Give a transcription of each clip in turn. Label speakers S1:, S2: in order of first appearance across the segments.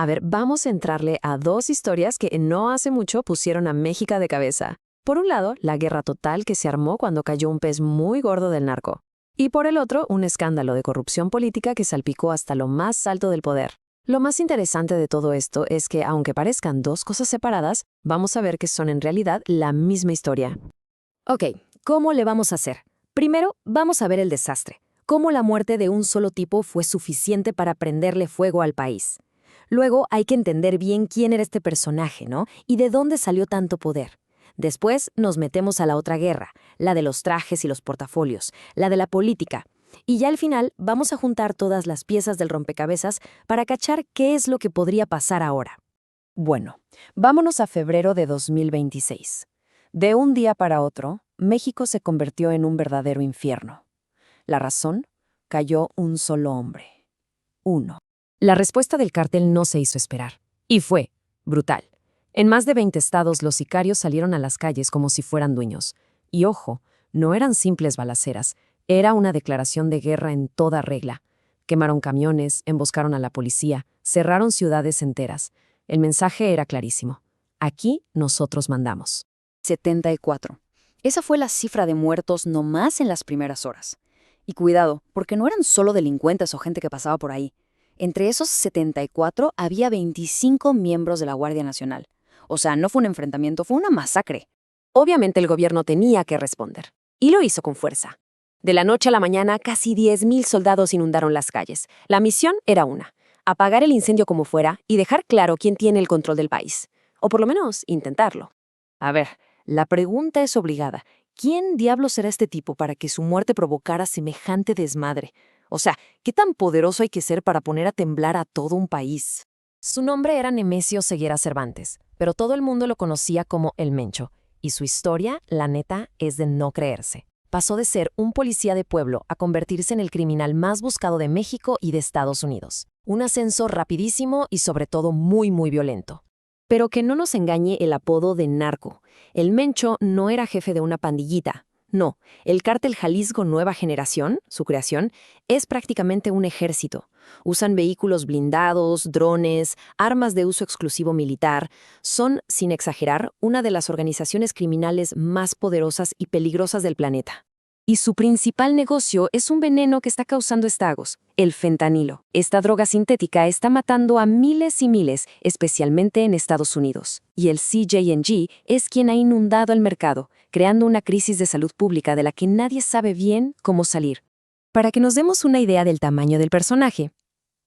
S1: A ver, vamos a entrarle a dos historias que no hace mucho pusieron a México de cabeza. Por un lado, la guerra total que se armó cuando cayó un pez muy gordo del narco. Y por el otro, un escándalo de corrupción política que salpicó hasta lo más alto del poder. Lo más interesante de todo esto es que, aunque parezcan dos cosas separadas, vamos a ver que son en realidad la misma historia.
S2: Ok, ¿cómo le vamos a hacer? Primero, vamos a ver el desastre. Cómo la muerte de un solo tipo fue suficiente para prenderle fuego al país. Luego hay que entender bien quién era este personaje, ¿no? Y de dónde salió tanto poder. Después nos metemos a la otra guerra, la de los trajes y los portafolios, la de la política. Y ya al final vamos a juntar todas las piezas del rompecabezas para cachar qué es lo que podría pasar ahora.
S1: Bueno, vámonos a febrero de 2026. De un día para otro, México se convirtió en un verdadero infierno. La razón, cayó un solo hombre. Uno. La respuesta del cártel no se hizo esperar. Y fue brutal. En más de 20 estados los sicarios salieron a las calles como si fueran dueños. Y ojo, no eran simples balaceras, era una declaración de guerra en toda regla. Quemaron camiones, emboscaron a la policía, cerraron ciudades enteras. El mensaje era clarísimo. Aquí nosotros mandamos.
S3: 74. Esa fue la cifra de muertos nomás en las primeras horas. Y cuidado, porque no eran solo delincuentes o gente que pasaba por ahí. Entre esos 74 había 25 miembros de la Guardia Nacional. O sea, no fue un enfrentamiento, fue una masacre.
S1: Obviamente el gobierno tenía que responder. Y lo hizo con fuerza. De la noche a la mañana, casi 10,000 soldados inundaron las calles. La misión era una: apagar el incendio como fuera y dejar claro quién tiene el control del país. O por lo menos, intentarlo. A ver, la pregunta es obligada. ¿Quién diablos será este tipo para que su muerte provocara semejante desmadre? O sea, ¿qué tan poderoso hay que ser para poner a temblar a todo un país? Su nombre era Nemesio Ceguera Cervantes, pero todo el mundo lo conocía como El Mencho. Y su historia, la neta, es de no creerse. Pasó de ser un policía de pueblo a convertirse en el criminal más buscado de México y de Estados Unidos. Un ascenso rapidísimo y sobre todo muy, muy violento. Pero que no nos engañe el apodo de narco. El Mencho no era jefe de una pandillita. No, el cártel Jalisco Nueva Generación, su creación, es prácticamente un ejército. Usan vehículos blindados, drones, armas de uso exclusivo militar. Son, sin exagerar, una de las organizaciones criminales más poderosas y peligrosas del planeta. Y su principal negocio es un veneno que está causando estragos, el fentanilo. Esta droga sintética está matando a miles y miles, especialmente en Estados Unidos. Y el CJNG es quien ha inundado el mercado, creando una crisis de salud pública de la que nadie sabe bien cómo salir. Para que nos demos una idea del tamaño del personaje,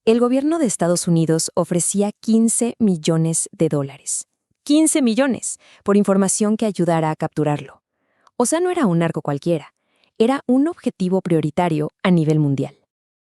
S1: el gobierno de Estados Unidos ofrecía $15 millones. 15 millones por información que ayudara a capturarlo. O sea, no era un narco cualquiera. Era un objetivo prioritario a nivel mundial.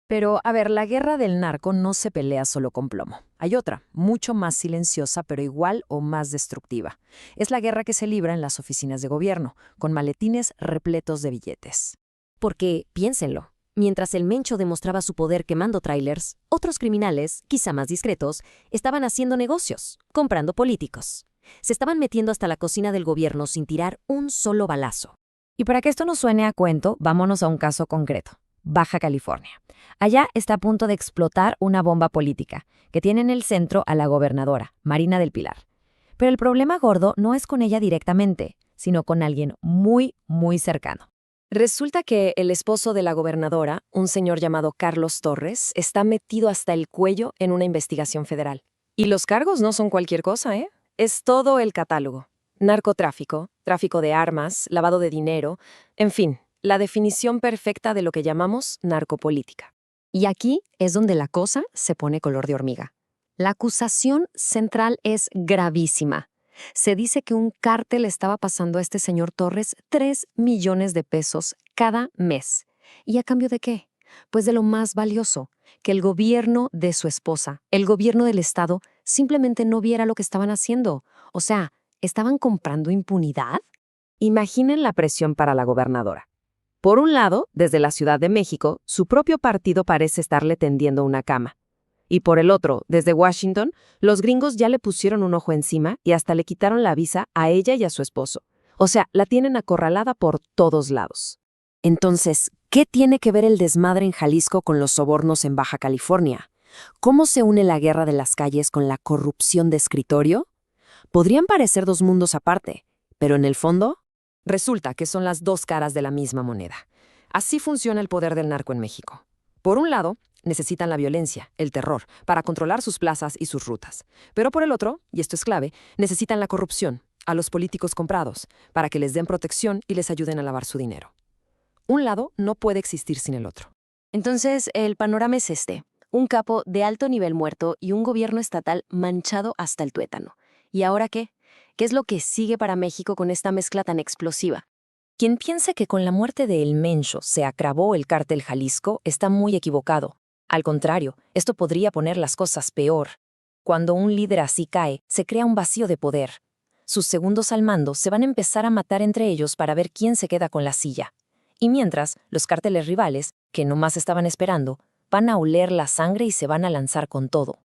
S1: Pero, a ver, la guerra del narco no se pelea solo con plomo. Hay otra, mucho más silenciosa, pero igual o más destructiva. Es la guerra que se libra en las oficinas de gobierno, con maletines repletos de billetes. Porque, piénsenlo, mientras el Mencho demostraba su poder quemando tráilers, otros criminales, quizá más discretos, estaban haciendo negocios, comprando políticos. Se estaban metiendo hasta la cocina del gobierno sin tirar un solo balazo. Y para que esto no suene a cuento, vámonos a un caso concreto. Baja California. Allá está a punto de explotar una bomba política, que tiene en el centro a la gobernadora, Marina del Pilar. Pero el problema gordo no es con ella directamente, sino con alguien muy, muy cercano. Resulta que el esposo de la gobernadora, un señor llamado Carlos Torres, está metido hasta el cuello en una investigación federal. Y los cargos no son cualquier cosa, ¿eh? Es todo el catálogo. Narcotráfico, tráfico de armas, lavado de dinero, en fin, la definición perfecta de lo que llamamos narcopolítica. Y aquí es donde la cosa se pone color de hormiga. La acusación central es gravísima. Se dice que un cártel estaba pasando a este señor Torres 3 millones de pesos cada mes. ¿Y a cambio de qué? Pues de lo más valioso, que el gobierno de su esposa, el gobierno del estado, simplemente no viera lo que estaban haciendo. O sea, ¿estaban comprando impunidad? Imaginen la presión para la gobernadora. Por un lado, desde la Ciudad de México, su propio partido parece estarle tendiendo una cama. Y por el otro, desde Washington, los gringos ya le pusieron un ojo encima y hasta le quitaron la visa a ella y a su esposo. O sea, la tienen acorralada por todos lados. Entonces, ¿qué tiene que ver el desmadre en Jalisco con los sobornos en Baja California?
S2: ¿Cómo se une la guerra de las calles con la corrupción de escritorio? Podrían parecer dos mundos aparte, pero en el fondo,
S1: Resulta que son las dos caras de la misma moneda. Así funciona el poder del narco en México. Por un lado, necesitan la violencia, el terror, para controlar sus plazas y sus rutas. Pero por el otro, y esto es clave, necesitan la corrupción, a los políticos comprados, para que les den protección y les ayuden a lavar su dinero. Un lado no puede existir sin el otro.
S2: entonces el panorama es este: un capo de alto nivel muerto y un gobierno estatal manchado hasta el tuétano. ¿Y ahora qué? ¿Qué es lo que sigue para México con esta mezcla tan explosiva? Quien piense que con la muerte de El Mencho se acabó el cártel Jalisco está muy equivocado. Al contrario, esto podría poner las cosas peor. Cuando un líder así cae, se crea un vacío de poder. Sus segundos al mando se van a empezar a matar entre ellos para ver quién se queda con la silla. Y mientras, los cárteles rivales, que nomás estaban esperando, van a oler la sangre y se van a lanzar con todo.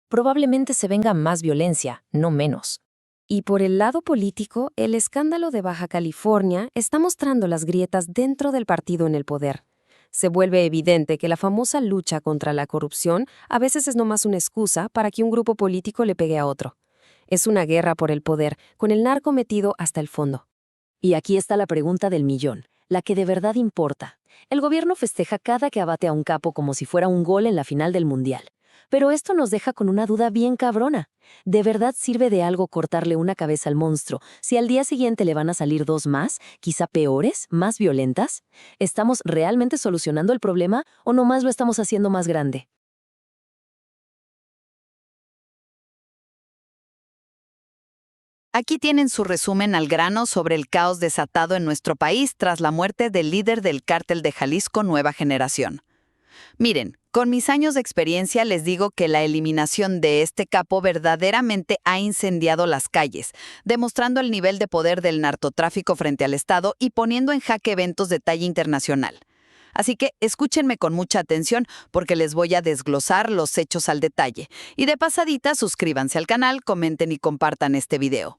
S2: Probablemente se venga más violencia, no menos. Y por el lado político, el escándalo de Baja California está mostrando las grietas dentro del partido en el poder. Se vuelve evidente que la famosa lucha contra la corrupción a veces es nomás una excusa para que un grupo político le pegue a otro. Es una guerra por el poder, con el narco metido hasta el fondo. Y aquí está la pregunta del millón, la que de verdad importa. El gobierno festeja cada que abate a un capo como si fuera un gol en la final del Mundial. Pero esto nos deja con una duda bien cabrona. ¿De verdad sirve de algo cortarle una cabeza al monstruo si al día siguiente le van a salir dos más, quizá peores, más violentas? ¿Estamos realmente solucionando el problema o nomás lo estamos haciendo más grande?
S4: Aquí tienen su resumen al grano sobre el caos desatado en nuestro país tras la muerte del líder del cártel de Jalisco Nueva Generación. Miren, con mis años de experiencia les digo que la eliminación de este capo verdaderamente ha incendiado las calles, demostrando el nivel de poder del narcotráfico frente al Estado y poniendo en jaque eventos de talla internacional. Así que escúchenme con mucha atención porque les voy a desglosar los hechos al detalle. Y de pasadita, suscríbanse al canal, comenten y compartan este video.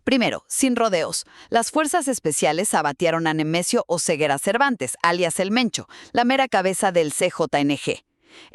S4: Primero, sin rodeos, las fuerzas especiales abatieron a Nemesio Oseguera Cervantes, alias El Mencho, la mera cabeza del CJNG.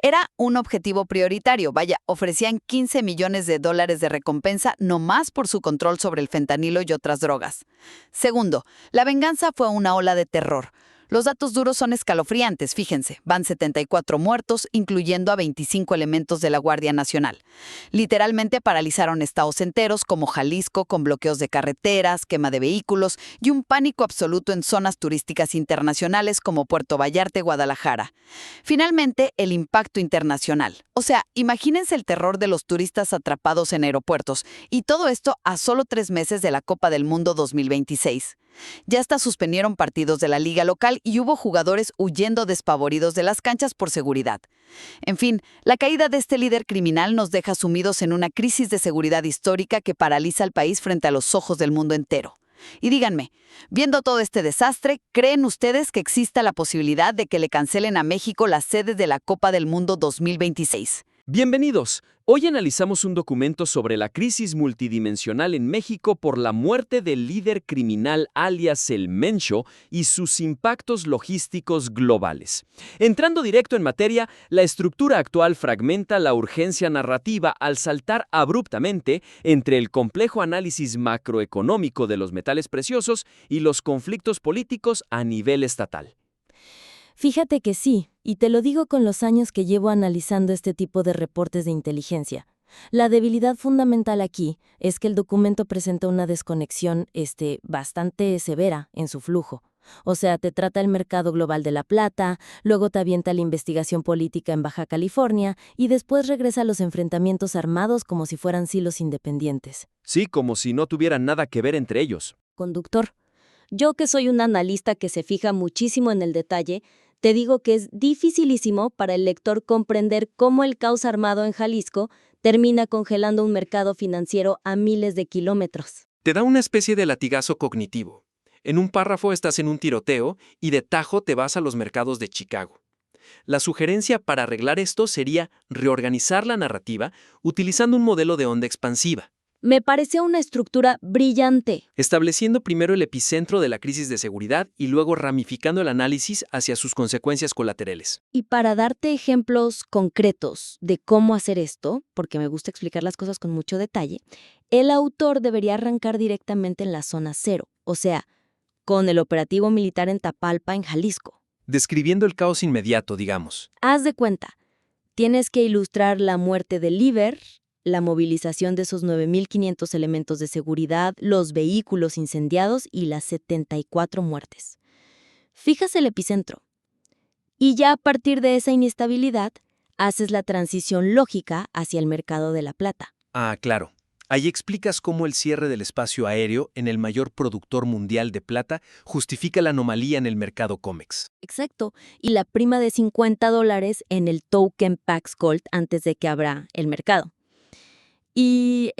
S4: Era un objetivo prioritario, vaya, ofrecían $15 millones de recompensa nomás por su control sobre el fentanilo y otras drogas. Segundo, la venganza fue una ola de terror. Los datos duros son escalofriantes, fíjense, van 74 muertos, incluyendo a 25 elementos de la Guardia Nacional. Literalmente paralizaron estados enteros como Jalisco con bloqueos de carreteras, quema de vehículos y un pánico absoluto en zonas turísticas internacionales como Puerto Vallarta y Guadalajara. Finalmente, el impacto internacional. O sea, imagínense el terror de los turistas atrapados en aeropuertos, y todo esto a solo 3 meses de la Copa del Mundo 2026. Ya hasta suspendieron partidos de la liga local y hubo jugadores huyendo despavoridos de las canchas por seguridad. En fin, la caída de este líder criminal nos deja sumidos en una crisis de seguridad histórica que paraliza al país frente a los ojos del mundo entero. Y díganme, viendo todo este desastre, ¿creen ustedes que exista la posibilidad de que le cancelen a México la sede de la Copa del Mundo 2026?
S5: Bienvenidos. Hoy analizamos un documento sobre la crisis multidimensional en México por la muerte del líder criminal alias El Mencho y sus impactos logísticos globales. Entrando directo en materia, la estructura actual fragmenta la urgencia narrativa al saltar abruptamente entre el complejo análisis macroeconómico de los metales preciosos y los conflictos políticos a nivel estatal.
S6: Fíjate que sí, y te lo digo con los años que llevo analizando este tipo de reportes de inteligencia. La debilidad fundamental aquí es que el documento presenta una desconexión bastante severa en su flujo. O sea, te trata el mercado global de la plata, luego te avienta la investigación política en Baja California y después regresa a los enfrentamientos armados como si fueran silos independientes.
S5: Sí, como si no tuvieran nada que ver entre ellos.
S6: Conductor, yo que soy un analista que se fija muchísimo en el detalle, te digo que es dificilísimo para el lector comprender cómo el caos armado en Jalisco termina congelando un mercado financiero a miles de kilómetros.
S7: Te da una especie de latigazo cognitivo. En un párrafo estás en un tiroteo y de tajo te vas a los mercados de Chicago. La sugerencia para arreglar esto sería reorganizar la narrativa utilizando un modelo de onda expansiva.
S6: Me parece una estructura brillante.
S7: Estableciendo primero el epicentro de la crisis de seguridad y luego ramificando el análisis hacia sus consecuencias colaterales.
S6: Y para darte ejemplos concretos de cómo hacer esto, porque me gusta explicar las cosas con mucho detalle, el autor debería arrancar directamente en la zona cero, o sea, con el operativo militar en Tapalpa, en Jalisco.
S7: Describiendo el caos inmediato, digamos.
S6: Haz de cuenta, tienes que ilustrar la muerte del líder, la movilización de esos 9.500 elementos de seguridad, los vehículos incendiados y las 74 muertes. Fijas el epicentro. Y ya a partir de esa inestabilidad, haces la transición lógica hacia el mercado de la plata.
S7: Ah, claro. Ahí explicas cómo el cierre del espacio aéreo en el mayor productor mundial de plata justifica la anomalía en el mercado COMEX.
S6: Exacto. Y la prima de $50 en el token Pax Gold antes de que abra el mercado. Y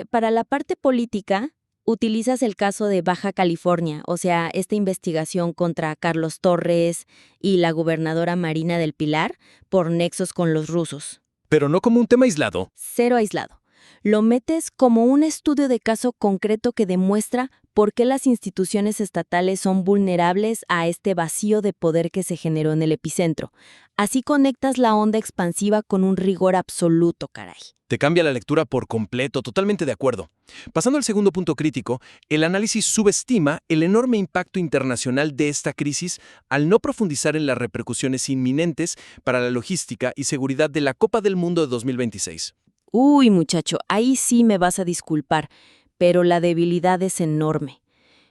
S6: para la parte política, utilizas el caso de Baja California, o sea, esta investigación contra Carlos Torres y la gobernadora Marina del Pilar por nexos con los rusos.
S7: Pero no como un tema aislado.
S6: Cero aislado. Lo metes como un estudio de caso concreto que demuestra por qué las instituciones estatales son vulnerables a este vacío de poder que se generó en el epicentro. Así conectas la onda expansiva con un rigor absoluto, caray.
S7: Te cambia la lectura por completo, totalmente de acuerdo. Pasando al segundo punto crítico, el análisis subestima el enorme impacto internacional de esta crisis al no profundizar en las repercusiones inminentes para la logística y seguridad de la Copa del Mundo de 2026.
S6: Uy, muchacho, ahí sí me vas a disculpar, pero la debilidad es enorme.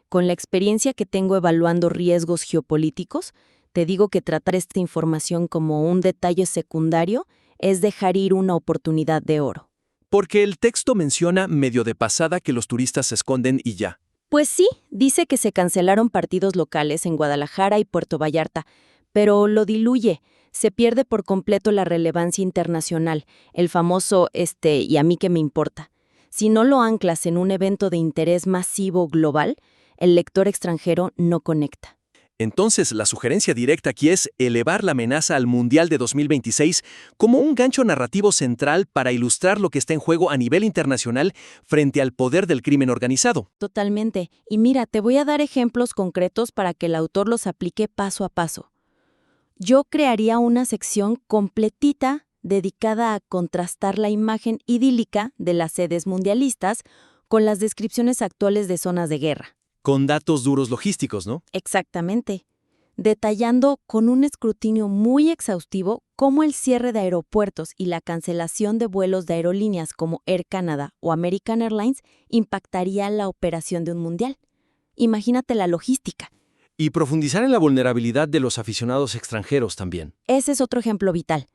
S6: Con la experiencia que tengo evaluando riesgos geopolíticos, te digo que tratar esta información como un detalle secundario es dejar ir una oportunidad de oro.
S7: Porque el texto menciona medio de pasada que los turistas se esconden y ya.
S6: Pues sí, dice que se cancelaron partidos locales en Guadalajara y Puerto Vallarta, pero lo diluye. Se pierde por completo la relevancia internacional, el famoso y a mí qué me importa. Si no lo anclas en un evento de interés masivo global, el lector extranjero no conecta.
S7: Entonces, la sugerencia directa aquí es elevar la amenaza al Mundial de 2026 como un gancho narrativo central para ilustrar lo que está en juego a nivel internacional frente al poder del crimen organizado.
S6: Totalmente. Y mira, te voy a dar ejemplos concretos para que el autor los aplique paso a paso. Yo crearía una sección completita dedicada a contrastar la imagen idílica de las sedes mundialistas con las descripciones actuales de zonas de guerra.
S7: Con datos duros logísticos, ¿no?
S6: Exactamente. Detallando con un escrutinio muy exhaustivo cómo el cierre de aeropuertos y la cancelación de vuelos de aerolíneas como Air Canada o American Airlines impactaría la operación de un mundial. Imagínate la logística.
S7: Y profundizar en la vulnerabilidad de los aficionados extranjeros también.
S6: Ese es otro ejemplo vital.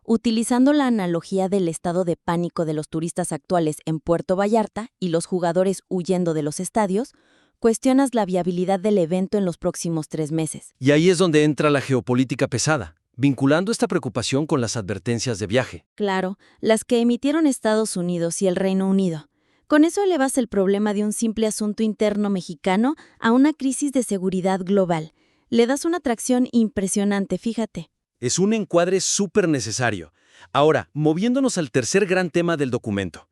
S6: Utilizando la analogía del estado de pánico de los turistas actuales en Puerto Vallarta y los jugadores huyendo de los estadios, cuestionas la viabilidad del evento en los próximos 3 meses.
S7: Y ahí es donde entra la geopolítica pesada, vinculando esta preocupación con las advertencias de viaje.
S6: Claro, las que emitieron Estados Unidos y el Reino Unido. Con eso elevas el problema de un simple asunto interno mexicano a una crisis de seguridad global. Le das una atracción impresionante, fíjate.
S7: Es un encuadre súper necesario. Ahora, moviéndonos al tercer gran tema del documento.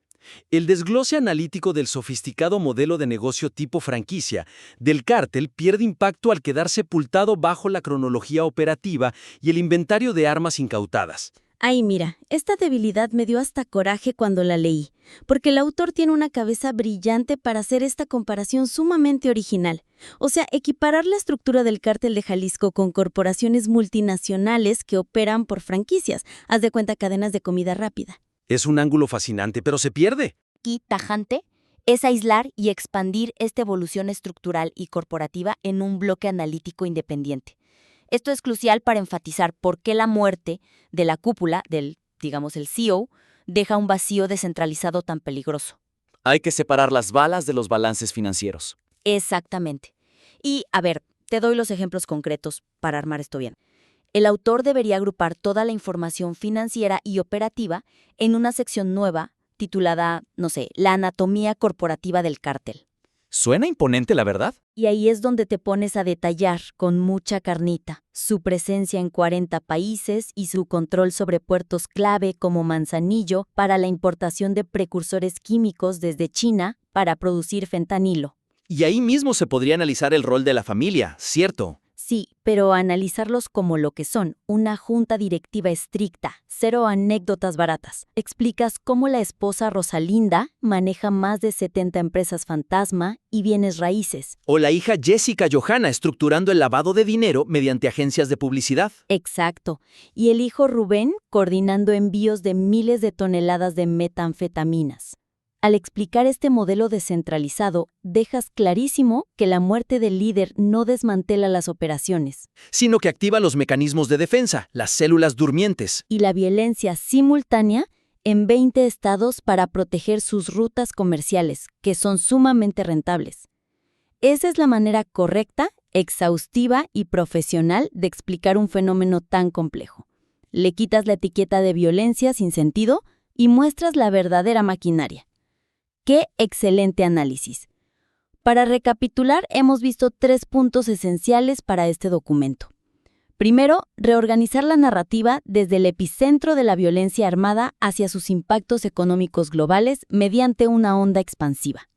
S7: El desglose analítico del sofisticado modelo de negocio tipo franquicia del cártel pierde impacto al quedar sepultado bajo la cronología operativa y el inventario de armas incautadas.
S6: Ay, mira, esta debilidad me dio hasta coraje cuando la leí, porque el autor tiene una cabeza brillante para hacer esta comparación sumamente original. O sea, equiparar la estructura del cártel de Jalisco con corporaciones multinacionales que operan por franquicias, haz de cuenta cadenas de comida rápida.
S7: Es un ángulo fascinante, pero se pierde.
S3: Aquí, tajante, es aislar y expandir esta evolución estructural y corporativa en un bloque analítico independiente. Esto es crucial para enfatizar por qué la muerte de la cúpula, el CEO, deja un vacío descentralizado tan peligroso.
S8: Hay que separar las balas de los balances financieros.
S3: Exactamente. Y, a ver, te doy los ejemplos concretos para armar esto bien. El autor debería agrupar toda la información financiera y operativa en una sección nueva titulada, la anatomía corporativa del cártel.
S8: Suena imponente, la verdad.
S6: Y ahí es donde te pones a detallar con mucha carnita su presencia en 40 países y su control sobre puertos clave como Manzanillo para la importación de precursores químicos desde China para producir fentanilo.
S9: Y ahí mismo se podría analizar el rol de la familia, ¿cierto?
S6: Sí, pero analizarlos como lo que son, una junta directiva estricta, cero anécdotas baratas. Explicas cómo la esposa Rosalinda maneja más de 70 empresas fantasma y bienes raíces.
S9: O la hija Jessica Johanna estructurando el lavado de dinero mediante agencias de publicidad.
S6: Exacto. Y el hijo Rubén coordinando envíos de miles de toneladas de metanfetaminas. Al explicar este modelo descentralizado, dejas clarísimo que la muerte del líder no desmantela las operaciones.
S9: Sino que activa los mecanismos de defensa, las células durmientes.
S6: Y la violencia simultánea en 20 estados para proteger sus rutas comerciales, que son sumamente rentables. Esa es la manera correcta, exhaustiva y profesional de explicar un fenómeno tan complejo. Le quitas la etiqueta de violencia sin sentido y muestras la verdadera maquinaria. ¡Qué excelente análisis! Para recapitular, hemos visto 3 puntos esenciales para este documento. Primero, reorganizar la narrativa desde el epicentro de la violencia armada hacia sus impactos económicos globales mediante una onda expansiva.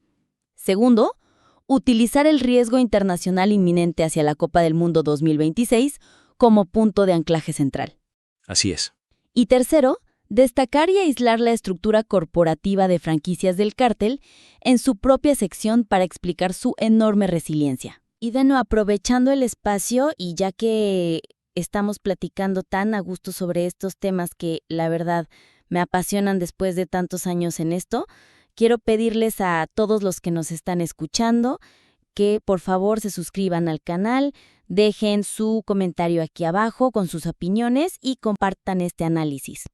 S6: Segundo, utilizar el riesgo internacional inminente hacia la Copa del Mundo 2026 como punto de anclaje central.
S7: Así es.
S6: Y tercero, destacar y aislar la estructura corporativa de franquicias del cártel en su propia sección para explicar su enorme resiliencia. Y de nuevo, aprovechando el espacio y ya que estamos platicando tan a gusto sobre estos temas que, la verdad, me apasionan después de tantos años en esto, quiero pedirles a todos los que nos están escuchando que por favor se suscriban al canal, dejen su comentario aquí abajo con sus opiniones y compartan este análisis.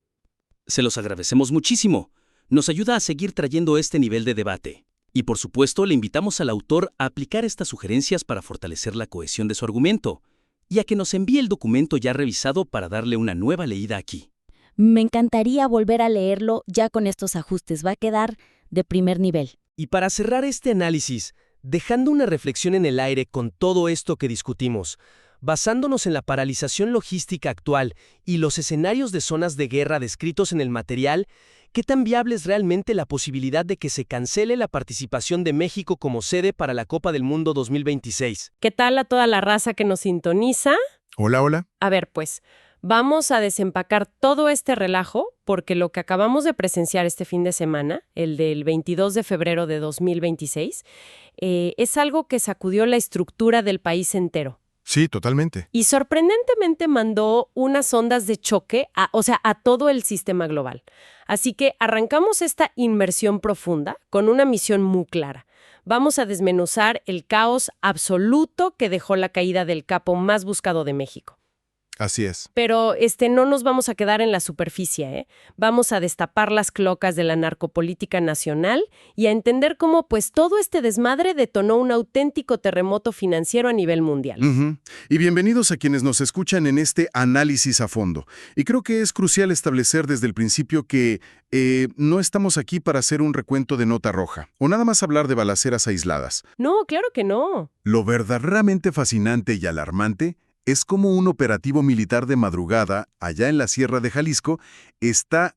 S7: Se los agradecemos muchísimo. Nos ayuda a seguir trayendo este nivel de debate. Y por supuesto, le invitamos al autor a aplicar estas sugerencias para fortalecer la cohesión de su argumento y a que nos envíe el documento ya revisado para darle una nueva leída aquí.
S6: Me encantaría volver a leerlo ya con estos ajustes. Va a quedar de primer nivel.
S10: Y para cerrar este análisis, dejando una reflexión en el aire con todo esto que discutimos, basándonos en la paralización logística actual y los escenarios de zonas de guerra descritos en el material, ¿qué tan viable es realmente la posibilidad de que se cancele la participación de México como sede para la Copa del Mundo 2026?
S1: ¿Qué tal a toda la raza que nos sintoniza?
S11: Hola, hola.
S1: A ver, pues, vamos a desempacar todo este relajo porque lo que acabamos de presenciar este fin de semana, el del 22 de febrero de 2026, es algo que sacudió la estructura del país entero.
S11: Sí, totalmente.
S1: Y sorprendentemente mandó unas ondas de choque a todo el sistema global. Así que arrancamos esta inmersión profunda con una misión muy clara. Vamos a desmenuzar el caos absoluto que dejó la caída del capo más buscado de México.
S11: Así es.
S1: Pero no nos vamos a quedar en la superficie, ¿eh? Vamos a destapar las cloacas de la narcopolítica nacional y a entender cómo pues todo este desmadre detonó un auténtico terremoto financiero a nivel mundial.
S11: Y bienvenidos a quienes nos escuchan en este análisis a fondo. Y creo que es crucial establecer desde el principio que no estamos aquí para hacer un recuento de nota roja o nada más hablar de balaceras aisladas.
S1: No, claro que no.
S11: Lo verdaderamente fascinante y alarmante es como un operativo militar de madrugada, allá en la Sierra de Jalisco, está,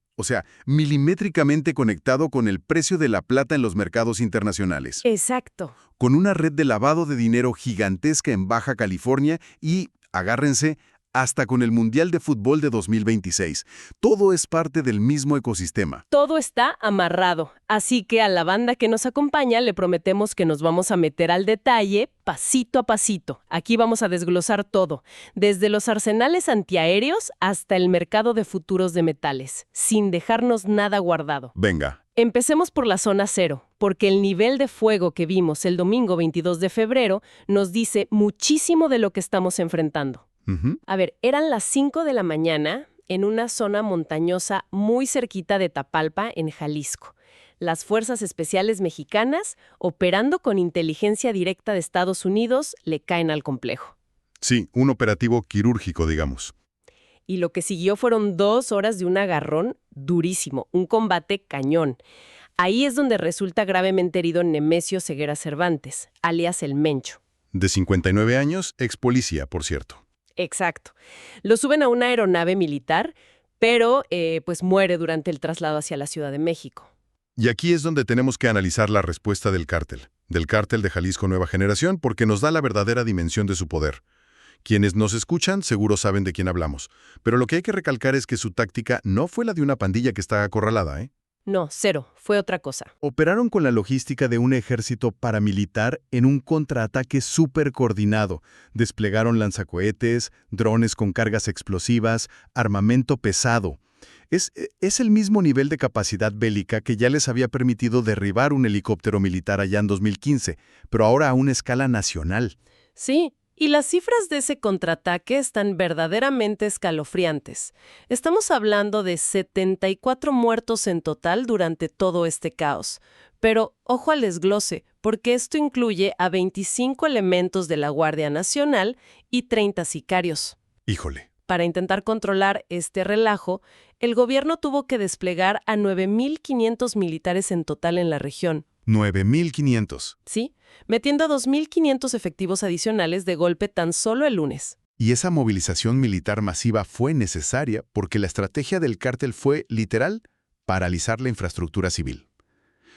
S11: milimétricamente conectado con el precio de la plata en los mercados internacionales.
S1: Exacto.
S11: Con una red de lavado de dinero gigantesca en Baja California y, agárrense, hasta con el Mundial de Fútbol de 2026. Todo es parte del mismo ecosistema.
S1: Todo está amarrado, así que a la banda que nos acompaña le prometemos que nos vamos a meter al detalle pasito a pasito. Aquí vamos a desglosar todo, desde los arsenales antiaéreos hasta el mercado de futuros de metales, sin dejarnos nada guardado.
S11: Venga.
S1: Empecemos por la zona cero, porque el nivel de fuego que vimos el domingo 22 de febrero nos dice muchísimo de lo que estamos enfrentando. A ver, eran las 5 de la mañana en una zona montañosa muy cerquita de Tapalpa, en Jalisco. Las Fuerzas Especiales Mexicanas, operando con inteligencia directa de Estados Unidos, le caen al complejo.
S11: Sí, un operativo quirúrgico, digamos.
S1: Y lo que siguió fueron 2 horas de un agarrón durísimo, un combate cañón.
S12: Ahí es donde resulta gravemente herido Nemesio Ceguera Cervantes, alias el Mencho.
S11: De 59 años, ex policía, por cierto.
S12: Exacto. Lo suben a una aeronave militar, pero pues muere durante el traslado hacia la Ciudad de México.
S11: Y aquí es donde tenemos que analizar la respuesta del cártel de Jalisco Nueva Generación, porque nos da la verdadera dimensión de su poder. Quienes nos escuchan seguro saben de quién hablamos, pero lo que hay que recalcar es que su táctica no fue la de una pandilla que está acorralada, ¿eh?
S12: No, cero, fue otra cosa.
S11: Operaron con la logística de un ejército paramilitar en un contraataque súper coordinado. Desplegaron lanzacohetes, drones con cargas explosivas, armamento pesado. Es el mismo nivel de capacidad bélica que ya les había permitido derribar un helicóptero militar allá en 2015, pero ahora a una escala nacional.
S12: Sí, y las cifras de ese contraataque están verdaderamente escalofriantes. Estamos hablando de 74 muertos en total durante todo este caos. Pero ojo al desglose, porque esto incluye a 25 elementos de la Guardia Nacional y 30 sicarios.
S11: Híjole.
S12: Para intentar controlar este relajo, el gobierno tuvo que desplegar a 9.500 militares en total en la región.
S11: 9.500.
S12: Sí, metiendo a 2.500 efectivos adicionales de golpe tan solo el lunes.
S11: Y esa movilización militar masiva fue necesaria porque la estrategia del cártel fue, literal, paralizar la infraestructura civil.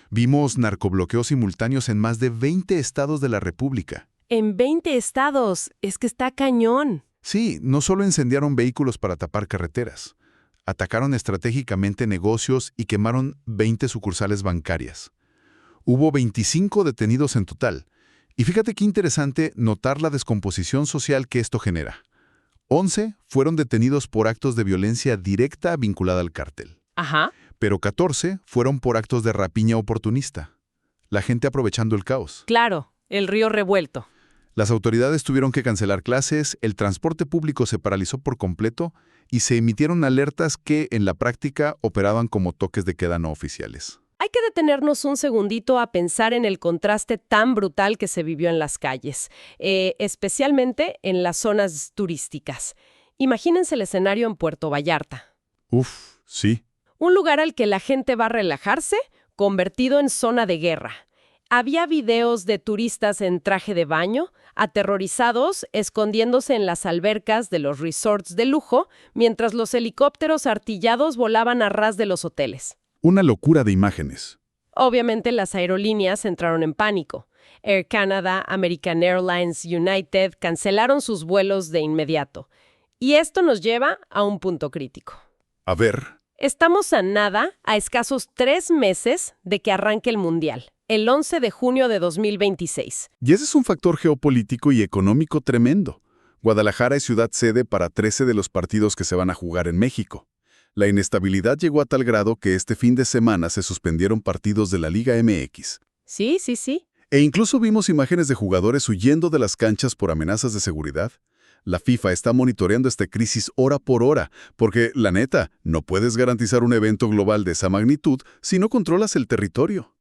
S11: Vimos narcobloqueos simultáneos en más de 20 estados de la República.
S12: En 20 estados, es que está cañón.
S11: Sí, no solo incendiaron vehículos para tapar carreteras, atacaron estratégicamente negocios y quemaron 20 sucursales bancarias. Hubo 25 detenidos en total. Y fíjate qué interesante notar la descomposición social que esto genera. 11 fueron detenidos por actos de violencia directa vinculada al cártel.
S12: Ajá.
S11: Pero 14 fueron por actos de rapiña oportunista. La gente aprovechando el caos.
S12: Claro, el río revuelto.
S11: Las autoridades tuvieron que cancelar clases, el transporte público se paralizó por completo y se emitieron alertas que, en la práctica, operaban como toques de queda no oficiales.
S12: Hay que detenernos un segundito a pensar en el contraste tan brutal que se vivió en las calles, especialmente en las zonas turísticas. Imagínense el escenario en Puerto Vallarta.
S11: Uf, sí.
S12: Un lugar al que la gente va a relajarse, convertido en zona de guerra. Había videos de turistas en traje de baño, aterrorizados, escondiéndose en las albercas de los resorts de lujo, mientras los helicópteros artillados volaban a ras de los hoteles.
S11: Una locura de imágenes.
S12: Obviamente las aerolíneas entraron en pánico. Air Canada, American Airlines, United cancelaron sus vuelos de inmediato. Y esto nos lleva a un punto crítico.
S11: A ver.
S12: Estamos a escasos 3 meses de que arranque el Mundial, el 11 de junio de 2026.
S11: Y ese es un factor geopolítico y económico tremendo. Guadalajara es ciudad sede para 13 de los partidos que se van a jugar en México. La inestabilidad llegó a tal grado que este fin de semana se suspendieron partidos de la Liga MX.
S12: Sí.
S11: E incluso vimos imágenes de jugadores huyendo de las canchas por amenazas de seguridad. La FIFA está monitoreando esta crisis hora por hora, porque, la neta, no puedes garantizar un evento global de esa magnitud si no controlas el territorio.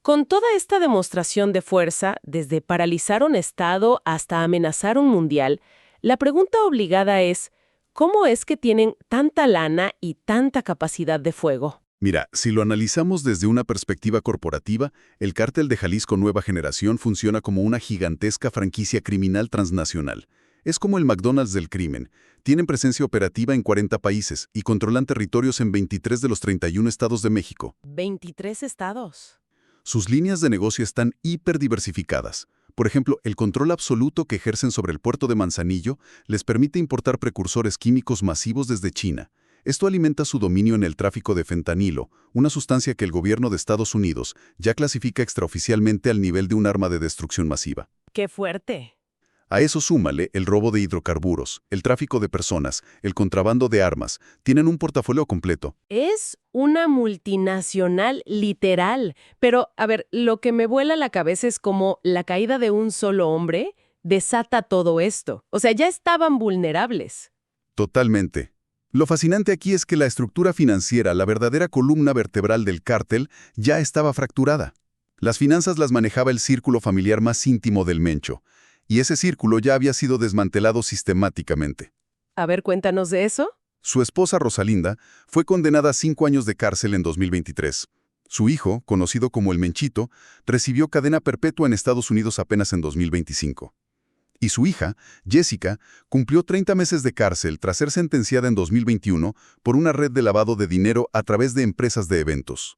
S12: Con toda esta demostración de fuerza, desde paralizar un estado hasta amenazar un mundial, la pregunta obligada es, ¿cómo es que tienen tanta lana y tanta capacidad de fuego?
S11: Mira, si lo analizamos desde una perspectiva corporativa, el cártel de Jalisco Nueva Generación funciona como una gigantesca franquicia criminal transnacional. Es como el McDonald's del crimen. Tienen presencia operativa en 40 países y controlan territorios en 23 de los 31 estados de México.
S12: 23 estados.
S11: Sus líneas de negocio están hiperdiversificadas. Por ejemplo, el control absoluto que ejercen sobre el puerto de Manzanillo les permite importar precursores químicos masivos desde China. Esto alimenta su dominio en el tráfico de fentanilo, una sustancia que el gobierno de Estados Unidos ya clasifica extraoficialmente al nivel de un arma de destrucción masiva.
S12: ¡Qué fuerte!
S11: A eso súmale el robo de hidrocarburos, el tráfico de personas, el contrabando de armas. Tienen un portafolio completo.
S12: Es una multinacional literal. Pero, a ver, lo que me vuela la cabeza es como la caída de un solo hombre desata todo esto. O sea, ya estaban vulnerables.
S11: Totalmente. Lo fascinante aquí es que la estructura financiera, la verdadera columna vertebral del cártel, ya estaba fracturada. Las finanzas las manejaba el círculo familiar más íntimo del Mencho. Y ese círculo ya había sido desmantelado sistemáticamente.
S12: A ver, cuéntanos de eso.
S11: Su esposa Rosalinda fue condenada a 5 años de cárcel en 2023. Su hijo, conocido como el Menchito, recibió cadena perpetua en Estados Unidos apenas en 2025. Y su hija, Jessica, cumplió 30 meses de cárcel tras ser sentenciada en 2021 por una red de lavado de dinero a través de empresas de eventos.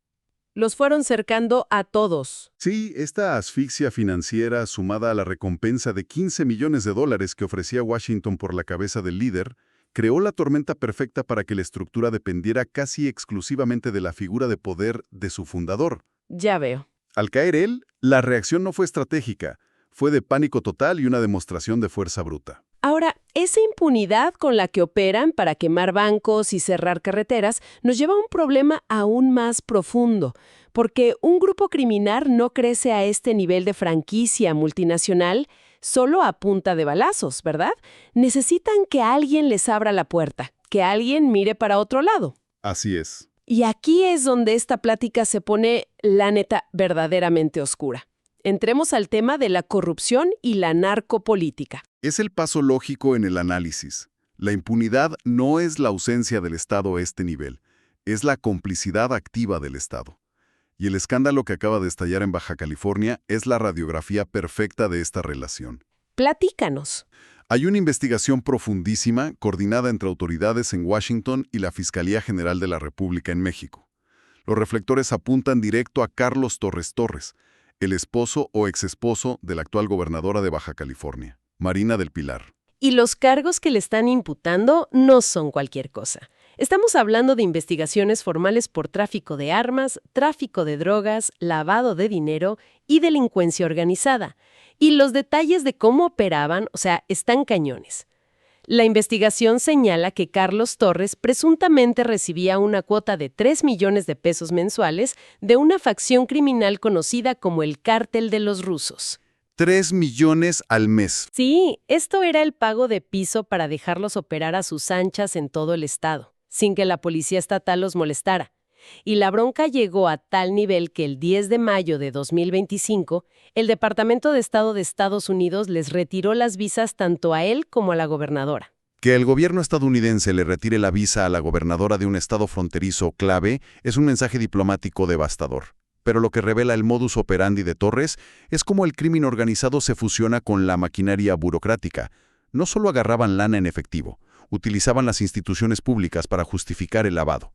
S12: Los fueron cercando a todos.
S11: Sí, esta asfixia financiera, sumada a la recompensa de $15 millones que ofrecía Washington por la cabeza del líder, creó la tormenta perfecta para que la estructura dependiera casi exclusivamente de la figura de poder de su fundador.
S12: Ya veo.
S11: Al caer él, la reacción no fue estratégica, fue de pánico total y una demostración de fuerza bruta.
S12: Ahora, esa impunidad con la que operan para quemar bancos y cerrar carreteras nos lleva a un problema aún más profundo, porque un grupo criminal no crece a este nivel de franquicia multinacional solo a punta de balazos, ¿verdad? Necesitan que alguien les abra la puerta, que alguien mire para otro lado.
S11: Así es.
S12: Y aquí es donde esta plática se pone, la neta, verdaderamente oscura. Entremos al tema de la corrupción y la narcopolítica.
S11: Es el paso lógico en el análisis. La impunidad no es la ausencia del Estado a este nivel, es la complicidad activa del Estado. Y el escándalo que acaba de estallar en Baja California es la radiografía perfecta de esta relación.
S12: Platícanos.
S11: Hay una investigación profundísima coordinada entre autoridades en Washington y la Fiscalía General de la República en México. Los reflectores apuntan directo a Carlos Torres Torres, el esposo o exesposo de la actual gobernadora de Baja California, Marina del Pilar.
S12: Y los cargos que le están imputando no son cualquier cosa. Estamos hablando de investigaciones formales por tráfico de armas, tráfico de drogas, lavado de dinero y delincuencia organizada. Y los detalles de cómo operaban, están cañones. La investigación señala que Carlos Torres presuntamente recibía una cuota de 3 millones de pesos mensuales de una facción criminal conocida como el Cártel de los Rusos.
S11: 3 millones al mes.
S12: Sí, esto era el pago de piso para dejarlos operar a sus anchas en todo el estado, sin que la policía estatal los molestara. Y la bronca llegó a tal nivel que el 10 de mayo de 2025, el Departamento de Estado de Estados Unidos les retiró las visas tanto a él como a la gobernadora.
S11: Que el gobierno estadounidense le retire la visa a la gobernadora de un estado fronterizo clave es un mensaje diplomático devastador. Pero lo que revela el modus operandi de Torres es cómo el crimen organizado se fusiona con la maquinaria burocrática. No solo agarraban lana en efectivo, utilizaban las instituciones públicas para justificar el lavado.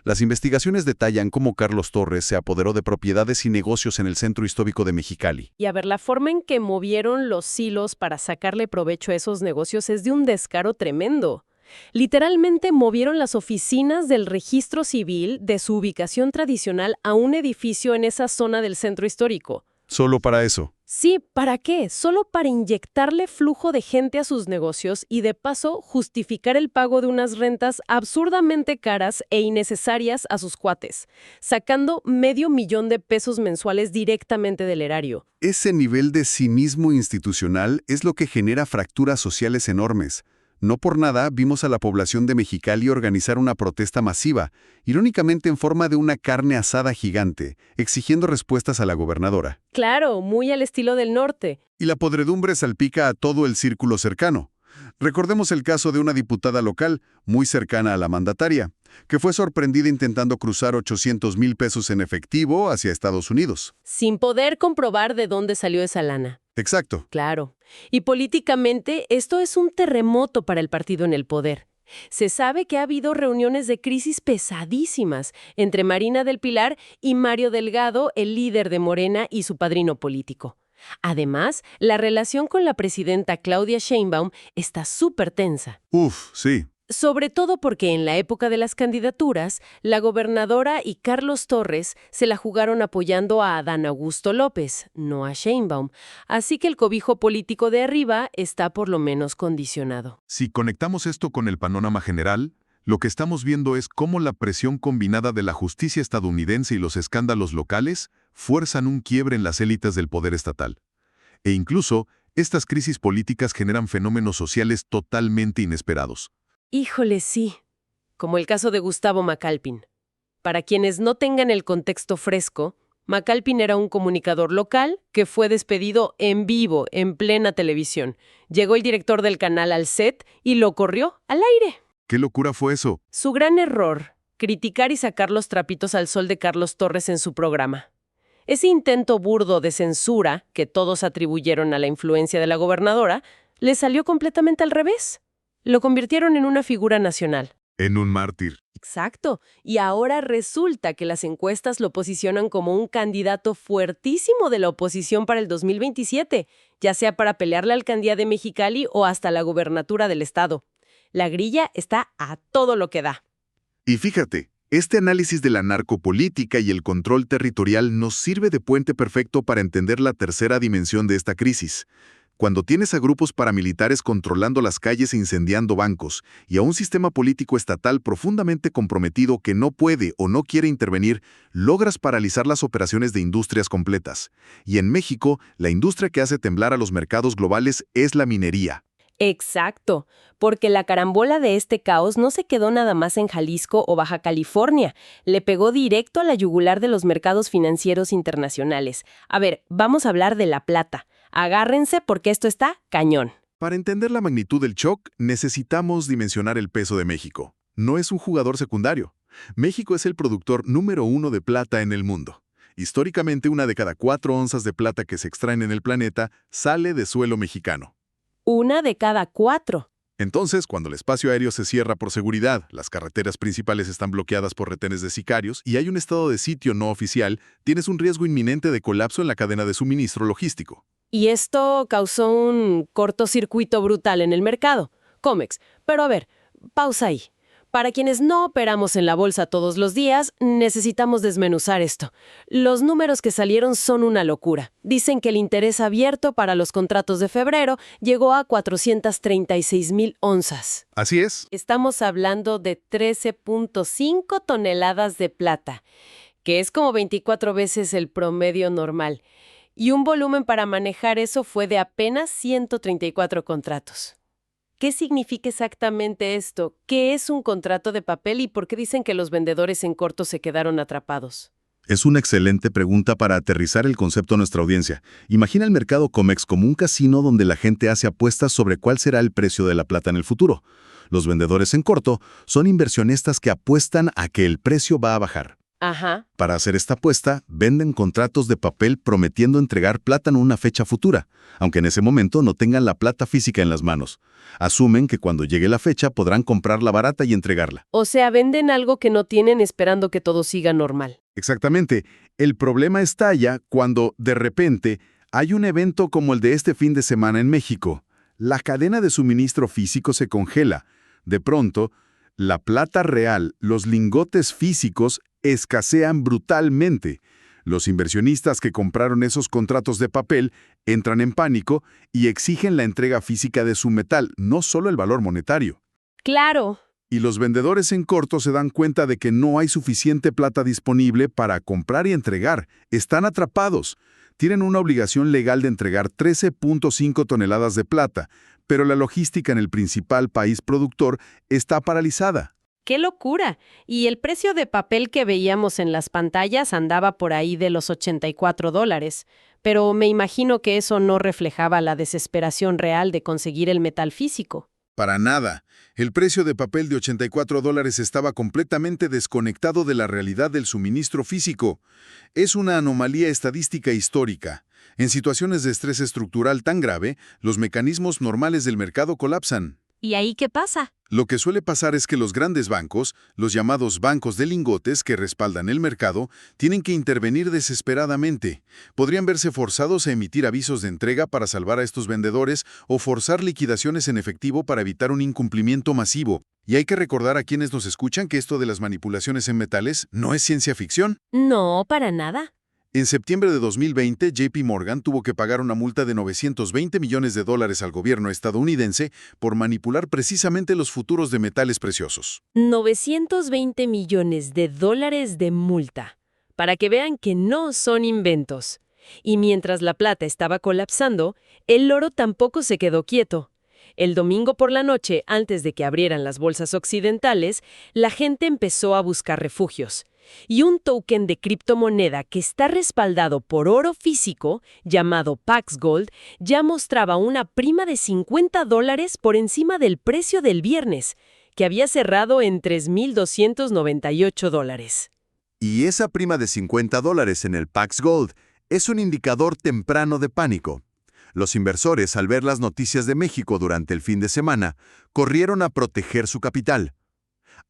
S11: Las investigaciones detallan cómo Carlos Torres se apoderó de propiedades y negocios en el centro histórico de Mexicali.
S12: Y a ver, la forma en que movieron los hilos para sacarle provecho a esos negocios es de un descaro tremendo. Literalmente movieron las oficinas del registro civil de su ubicación tradicional a un edificio en esa zona del centro histórico.
S11: ¿Solo para eso?
S12: Sí, ¿para qué? Solo para inyectarle flujo de gente a sus negocios y de paso justificar el pago de unas rentas absurdamente caras e innecesarias a sus cuates, sacando $500,000 mensuales directamente del erario.
S11: Ese nivel de cinismo institucional es lo que genera fracturas sociales enormes. No por nada vimos a la población de Mexicali organizar una protesta masiva, irónicamente en forma de una carne asada gigante, exigiendo respuestas a la gobernadora.
S12: Claro, muy al estilo del norte.
S11: Y la podredumbre salpica a todo el círculo cercano. Recordemos el caso de una diputada local, muy cercana a la mandataria, que fue sorprendida intentando cruzar $800,000 en efectivo hacia Estados Unidos.
S12: Sin poder comprobar de dónde salió esa lana.
S11: Exacto.
S12: Claro. Y políticamente, esto es un terremoto para el partido en el poder. Se sabe que ha habido reuniones de crisis pesadísimas entre Marina del Pilar y Mario Delgado, el líder de Morena y su padrino político. Además, la relación con la presidenta Claudia Sheinbaum está súper tensa.
S11: Sí.
S12: Sobre todo porque en la época de las candidaturas, la gobernadora y Carlos Torres se la jugaron apoyando a Adán Augusto López, no a Sheinbaum. Así que el cobijo político de arriba está por lo menos condicionado.
S11: Si conectamos esto con el panorama general, lo que estamos viendo es cómo la presión combinada de la justicia estadounidense y los escándalos locales fuerzan un quiebre en las élites del poder estatal. E incluso, estas crisis políticas generan fenómenos sociales totalmente inesperados.
S12: Híjole, sí. Como el caso de Gustavo McAlpin. Para quienes no tengan el contexto fresco, McAlpin era un comunicador local que fue despedido en vivo, en plena televisión. Llegó el director del canal al set y lo corrió al aire.
S11: ¿Qué locura fue eso?
S12: Su gran error criticar y sacar los trapitos al sol de Carlos Torres en su programa. Ese intento burdo de censura, que todos atribuyeron a la influencia de la gobernadora, le salió completamente al revés. Lo convirtieron en una figura nacional.
S11: En un mártir.
S12: Exacto. Y ahora resulta que las encuestas lo posicionan como un candidato fuertísimo de la oposición para el 2027, ya sea para pelear la alcaldía de Mexicali o hasta la gubernatura del estado. La grilla está a todo lo que da.
S11: Y fíjate, este análisis de la narcopolítica y el control territorial nos sirve de puente perfecto para entender la tercera dimensión de esta crisis. Cuando tienes a grupos paramilitares controlando las calles e incendiando bancos, y a un sistema político estatal profundamente comprometido que no puede o no quiere intervenir, logras paralizar las operaciones de industrias completas. Y en México, la industria que hace temblar a los mercados globales es la minería.
S12: Exacto, porque la carambola de este caos no se quedó nada más en Jalisco o Baja California, le pegó directo a la yugular de los mercados financieros internacionales. A ver, vamos a hablar de La Plata. Agárrense porque esto está cañón.
S11: Para entender la magnitud del shock, necesitamos dimensionar el peso de México. No es un jugador secundario. México es el productor número 1 de plata en el mundo. Históricamente, 1 de cada 4 onzas de plata que se extraen en el planeta sale de suelo mexicano.
S12: 1 de cada 4.
S11: Entonces, cuando el espacio aéreo se cierra por seguridad, las carreteras principales están bloqueadas por retenes de sicarios y hay un estado de sitio no oficial, tienes un riesgo inminente de colapso en la cadena de suministro logístico.
S12: Y esto causó un cortocircuito brutal en el mercado. Comex. Pero a ver, pausa ahí. Para quienes no operamos en la bolsa todos los días, necesitamos desmenuzar esto. Los números que salieron son una locura. Dicen que el interés abierto para los contratos de febrero llegó a 436,000 onzas.
S11: Así es.
S12: Estamos hablando de 13.5 toneladas de plata, que es como 24 veces el promedio normal. Y un volumen para manejar eso fue de apenas 134 contratos. ¿Qué significa exactamente esto? ¿Qué es un contrato de papel y por qué dicen que los vendedores en corto se quedaron atrapados?
S11: Es una excelente pregunta para aterrizar el concepto a nuestra audiencia. Imagina el mercado Comex como un casino donde la gente hace apuestas sobre cuál será el precio de la plata en el futuro. Los vendedores en corto son inversionistas que apuestan a que el precio va a bajar.
S12: Ajá.
S11: Para hacer esta apuesta, venden contratos de papel prometiendo entregar plata en una fecha futura, aunque en ese momento no tengan la plata física en las manos. Asumen que cuando llegue la fecha podrán comprarla barata y entregarla.
S12: O sea, venden algo que no tienen esperando que todo siga normal.
S11: Exactamente. El problema estalla cuando, de repente, hay un evento como el de este fin de semana en México. La cadena de suministro físico se congela. De pronto, la plata real, los lingotes físicos, escasean brutalmente. Los inversionistas que compraron esos contratos de papel entran en pánico y exigen la entrega física de su metal, no solo el valor monetario.
S12: ¡Claro!
S11: Y los vendedores en corto se dan cuenta de que no hay suficiente plata disponible para comprar y entregar. Están atrapados. Tienen una obligación legal de entregar 13.5 toneladas de plata, pero la logística en el principal país productor está paralizada.
S12: ¡Qué locura! Y el precio de papel que veíamos en las pantallas andaba por ahí de los $84, pero me imagino que eso no reflejaba la desesperación real de conseguir el metal físico.
S11: Para nada. El precio de papel de $84 estaba completamente desconectado de la realidad del suministro físico. Es una anomalía estadística histórica. En situaciones de estrés estructural tan grave, los mecanismos normales del mercado colapsan.
S2: ¿Y ahí qué pasa?
S11: Lo que suele pasar es que los grandes bancos, los llamados bancos de lingotes que respaldan el mercado, tienen que intervenir desesperadamente. Podrían verse forzados a emitir avisos de entrega para salvar a estos vendedores o forzar liquidaciones en efectivo para evitar un incumplimiento masivo. Y hay que recordar a quienes nos escuchan que esto de las manipulaciones en metales no es ciencia ficción.
S2: No, para nada.
S11: En septiembre de 2020, JP Morgan tuvo que pagar una multa de $920 millones al gobierno estadounidense por manipular precisamente los futuros de metales preciosos.
S12: $920 millones de multa. Para que vean que no son inventos. Y mientras la plata estaba colapsando, el oro tampoco se quedó quieto. El domingo por la noche, antes de que abrieran las bolsas occidentales, la gente empezó a buscar refugios. Y un token de criptomoneda que está respaldado por oro físico, llamado Pax Gold, ya mostraba una prima de $50 por encima del precio del viernes. que había cerrado en $3,298.
S11: Y esa prima de $50 en el Pax Gold es un indicador temprano de pánico. Los inversores, al ver las noticias de México durante el fin de semana, corrieron a proteger su capital.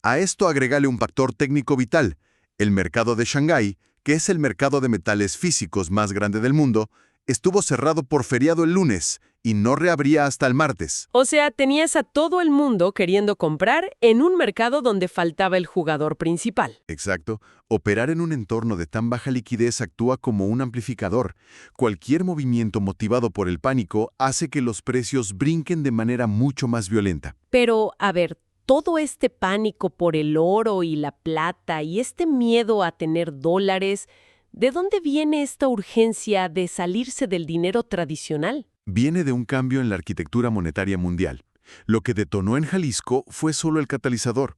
S11: A esto agrégale un factor técnico vital. El mercado de Shanghái, que es el mercado de metales físicos más grande del mundo, estuvo cerrado por feriado el lunes y no reabría hasta el martes.
S12: O sea, tenías a todo el mundo queriendo comprar en un mercado donde faltaba el jugador principal.
S11: Exacto. Operar en un entorno de tan baja liquidez actúa como un amplificador. Cualquier movimiento motivado por el pánico hace que los precios brinquen de manera mucho más violenta.
S12: Pero, a ver, todo este pánico por el oro y la plata y este miedo a tener dólares, ¿de dónde viene esta urgencia de salirse del dinero tradicional?
S11: Viene de un cambio en la arquitectura monetaria mundial. Lo que detonó en Jalisco fue solo el catalizador.